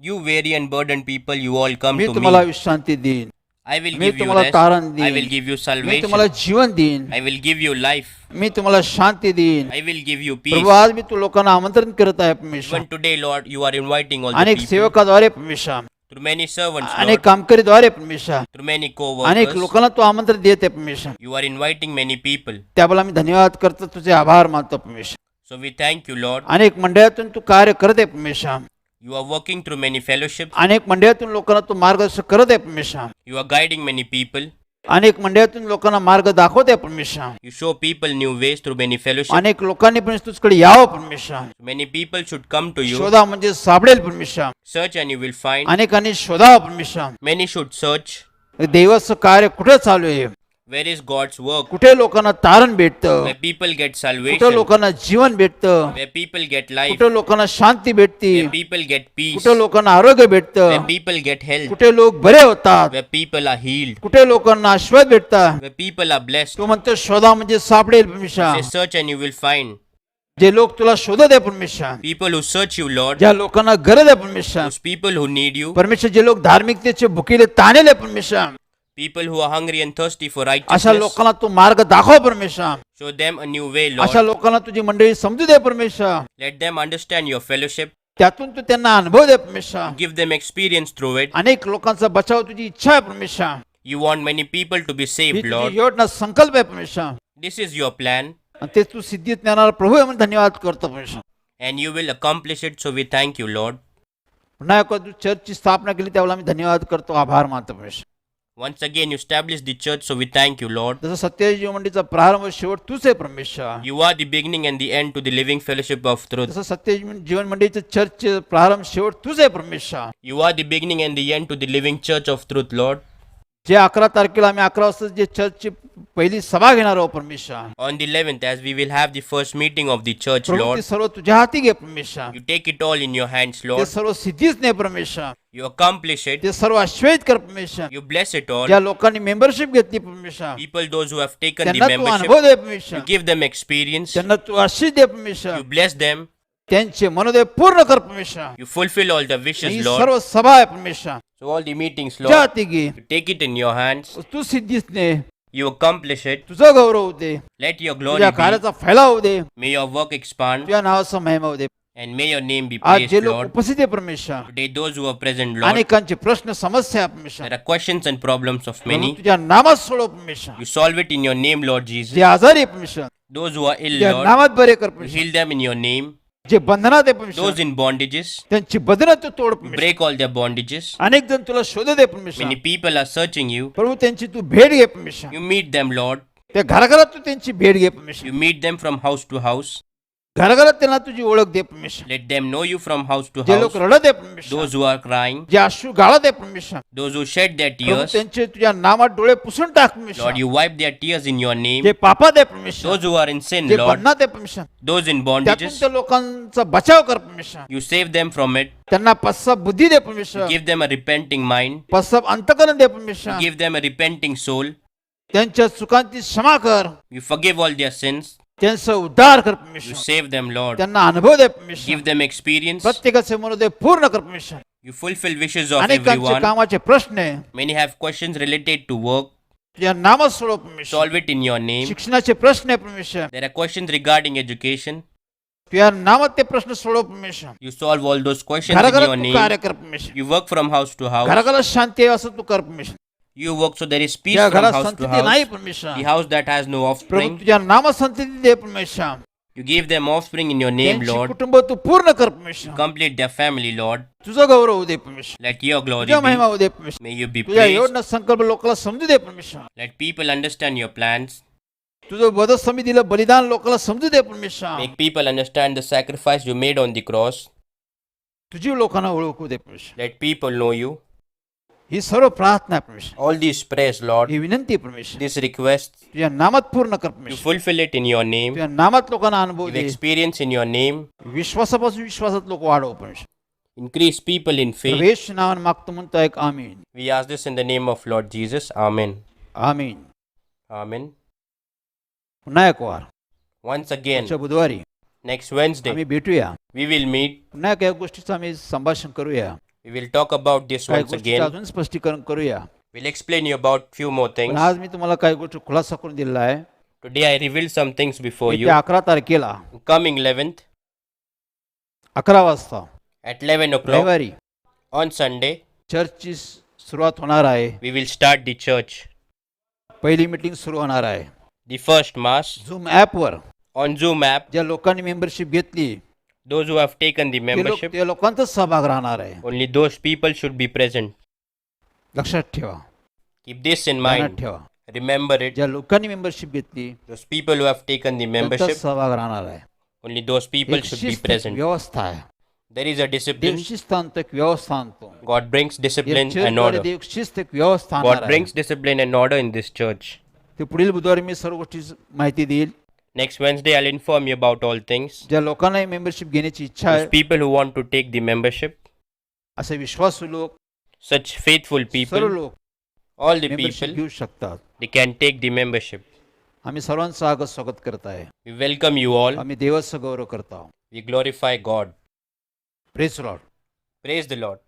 You weary and burdened people, you all come me to तुम्हाला me. विश्रांती देईन, I will me give you तुम्हाला rest. तारण I will देईन, give you मी तुम्हाला salvation. जीवन देईन, I will give you life. मी तुम्हाला शांती देईन. I will give you Prabhu peace. आज मी तू लोकांना आमंत्रण करत आहे परमेश्वर. Even today, Lord, you are inviting all the अनेक people सेवकाद्वारे परमेश्वर, through many servants, अनेक Lord, कामकरीद्वारे परमेश्वर, through many अनेक co-workers. लोकांना तू आमंत्रण देत आहे परमेश्वर. You are inviting many people. त्याबद्दल आम्ही धन्यवाद करतो, तुझे आभार मानतो परमेश्वर. So we thank you, Lord. अनेक मंडळातून तू कार्य करत आहे परमेश्वर. You are working through many fellowships. अनेक मंडळातून लोकांना तू मार्गदर्शन करत आहे परमेश्वर. You are guiding many people. अनेक मंडळातून लोकांना मार्ग दाखवत आहे परमेश्वर. You show people new ways through many fellowships. अनेक लोकांनी पण तुझकडे यावं परमेश्वर. Many people should come to you. शोधा म्हणजे सापडेल परमेश्वर. Search and you will find. अनेकांनी शोधावं परमेश्वर. Many should search. देवाचं कार्य कुठे चालू आहे, Where is God's work? कुठे लोकांना तारण भेटतं, Where people get कुठे salvation. लोकांना जीवन भेटतं, Where people get life. कुठे लोकांना शांती भेटते, Where people get peace. कुठे लोकांना आरोग्य Where भेटतं, people get health. कुठे लोक बरे होतात, Where people are healed. कुठे लोकांना आशीर्वाद भेटतात. Where people are blessed. तो म्हणतो शोधा म्हणजे सापडेल परमेश्वर. Say search and you will find. जे लोक तुला शोधत आहे परमेश्वर, People who search you, Lord. ज्या लोकांना गरज आहे परमेश्वर, Those people who need you. परमेश्वर जे लोक धार्मिकतेचे भुकेले ताणेले परमेश्वर, People who are hungry and thirsty for अशा righteousness. लोकांना तू मार्ग दाखव परमेश्वर. Show them a new way, अशा Lord. लोकांना तुझी मंडळी समजू दे परमेश्वर. Let them understand your fellowship. त्यातून तू त्यांना अनुभव दे परमेश्वर. Give them experience through it. अनेक लोकांचा बचाव तुझी इच्छा आहे परमेश्वर. You want many people to be he saved, तुझी Lord. योजना संकल्प आहे परमेश्वर, This is your plan आणि ते तू सिद्धीत नेणारा प्रभू आहे म्हणून धन्यवाद करतो परमेश्वर. and you will accomplish it. So we thank you, Lord. पुन्हा एकदा तू चर्चची स्थापना केली त्यावेळेला आम्ही धन्यवाद करतो, आभार मानतो परमेश्वर. Once again, you established the church. So we thank you, Lord. जसं सत्यजीव मंडळीचा प्रारंभ शेवट तूच आहे परमेश्वर. You are the beginning and the end to the living fellowship of truth. जसं सत्यजीवन मंडळीचं चर्चचे प्रारंभ शेवट तूच आहे परमेश्वर. You are the beginning and the end to the living church of truth, Lord. जे 11 तारखेला आम्ही 11 वाजता जे चर्चची पहिली सभा घेणार आहोत परमेश्वर, On the 11th, as we will have the first meeting of the church, प्रभू ते Lord. सर्व तुझ्या हाती घे परमेश्वर. You take it all in your hands, ते Lord. सर्व सिद्धीच नाही परमेश्वर, You accomplish it. ते सर्व आश्वस्त कर परमेश्वर. You bless it all. ज्या लोकांनी मेंबरशिप घेतली परमेश्वर, People, those who have taken the त्यांना तू membership, अनुभव दे परमेश्वर. you give them experience. त्यांना तू आशीष दे परमेश्वर. You bless them. त्यांचे मनोदय पूर्ण कर परमेश्वर. You fulfill all the wishes, he Lord. सर्व सभा आहे परमेश्वर, So all the meetings, तुझ्या Lord, हाती घे. you take it in your hands. तू सिद्धीच ने You accomplish it. तुझा गौरव होऊ दे, Let your glory तुझ्या be. कार्याचा फैलाव होऊ दे, May your work expand तुझ्या नावाचा महिमा होऊ दे. and may your name be आज praised, जे लोक Lord. उपस्थित आहे परमेश्वर, Today, those who are present, Lord, अनेकांचे प्रश्न समस्या आहे परमेश्वर, there are questions and problems of Prabhu many. तुझ्या नामात सोडव परमेश्वर. You solve it in your name, Lord Jesus. जे आजारी आहे परमेश्वर, Those who are ill, त्या Lord, नामात बरे कर you परमेश्वर. heal them in your name. जे बंधनात आहे परमेश्वर, Those in bondages, त्यांची बंधनं तू तोड परमेश्वर. break all their bondages. अनेक जण तुला शोधत आहे परमेश्वर, Many people are searching you. प्रभू त्यांची तू भेट घे परमेश्वर. You meet them, Lord. त्या घराघरात तू त्यांची भेट घे परमेश्वर. You meet them from house to house. घराघरात त्यांना तुझी ओळख दे परमेश्वर. Let them know you from house to जे लोक house. रडत आहे परमेश्वर, Those who are crying, जे अश्रू गाळत आहे परमेश्वर, those who shed their Prabhu tears, त्यांचे तुझ्या नामात डोळे पुसून टाक परमेश्वर. Lord, you wipe their tears in your name. जे पापात आहे परमेश्वर, Those who are in sin, जे Lord, बंधनात आहे परमेश्वर, those in त्यातून bondages, त्या लोकांचा बचाव कर परमेश्वर. you save them from it. त्यांना पश्चात बुद्धी दे परमेश्वर, Give them a repenting mind. पश्चात अंतकरण दे परमेश्वर. Give them a repenting soul. त्यांच्या चुकांची क्षमा कर, You forgive all their sins. त्यांचा उद्धार कर You परमेश्वर. save them, Lord. त्यांना अनुभव दे परमेश्वर. Give them experience. प्रत्येकाचे मनोदय पूर्ण कर परमेश्वर. You fulfill wishes of अनेकांचे everyone. कामाचे प्रश्न आहे, Many have questions related to work. तुझ्या नामात सोडव परमेश्वर. Solve it in your name. शिक्षणाचे प्रश्न आहे परमेश्वर, There are questions regarding education. तुझ्या नामात ते प्रश्न सोडव परमेश्वर. You solve all those questions in घराघरात your तू name. कार्य कर परमेश्वर. You work from house to house. घराघरात शांती आहे असं तू कर परमेश्वर. You work so there is peace त्या from घरात house to संतती नाही house. परमेश्वर. The house that has no Prabhu offspring. तुझ्या नामात संतती दे परमेश्वर. You give them offspring in your name, त्यांची Lord. कुटुंब तू पूर्ण कर परमेश्वर. Complete their family, Lord. तुझं गौरव होऊ दे परमेश्वर. Let your glory तुझ्या महिमा be. होऊ दे परमेश्वर. May you be तुझ्या praised. योजना संकल्प लोकांना समजू दे परमेश्वर. Let people understand your plans. तुझं वध समितीला बलिदान लोकांना समजू दे परमेश्वर. Make people understand the sacrifice you made on the cross. तुझी लोकांना ओळखू दे परमेश्वर. Let people know you. ही सर्व प्रार्थना आहे परमेश्वर. All these prayers, Lord. ही विनंती आहे परमेश्वर. This request, तुझ्या नामात पूर्ण कर you परमेश्वर. fulfill it in your name. तुझ्या नामात लोकांना अनुभव Give they. experience in your name. विश्वासापासून विश्वासात लोक वाढव परमेश्वर. Increase people in faith. प्रवेश नावाने मागतो म्हणतो एक आमीन. We ask this in the name of Lord Jesus. Amen. आमीन. Amen. पुन्हा एक वार Once again, पुढच्या बुधवारी next Wednesday, आम्ही भेटूया. we will meet. पुन्हा काही गोष्टीचं आम्ही संभाषण करूया. We will talk about this काही once गोष्टीचं again. अजून स्पष्टीकरण करूया. We'll explain you about few more पण things. आज मी तुम्हाला काही गोष्टी खुलासा करून दिलेला आहे. Today I revealed some things before you. येत्या 11 तारखेला Coming 11th 11 वाजता at 11 o'clock रविवारी on Sunday, चर्चची सुरुवात होणार आहे. we will start the church. पहिली मीटिंग सुरू होणार आहे. The first mass झूम ॲपवर on Zoom app. ज्या लोकांनी मेंबरशिप घेतली Those who have taken the membership, त्या लोकांचाच सहभाग राहणार आहे. only those people should be present. लक्षात ठेवा, Keep this in ध्यानात mind. ठेवा. Remember it. ज्या लोकांनी मेंबरशिप घेतली Those people who have taken the त्यांचाच membership, सहभाग राहणार आहे. only those people एक should be शिस्त, present. व्यवस्था आहे. There is a discipline. देव शिस्त आणतो, एक व्यवस्था आणतो. God brings discipline and चर्चद्वारे order. देव शिस्त, एक व्यवस्था आणणार God आहे. brings discipline and order in this church. ते पुढील बुधवारी मी सर्व गोष्टी माहिती देईल. Next Wednesday, I'll inform you about all things. ज्या लोकांना मेंबरशिप घेण्याची इच्छा Those आहे, people who want to take the membership, असे विश्वासू लोक, such faithful सर्व people, लोक all the मेंबरशिप people, घेऊ शकतात. they can take the membership. आम्ही सर्वांचं आगत स्वागत करत आहे. We welcome you all. आम्ही देवाचा गौरव करतो. We glorify God. Praise Lord. Praise the Lord.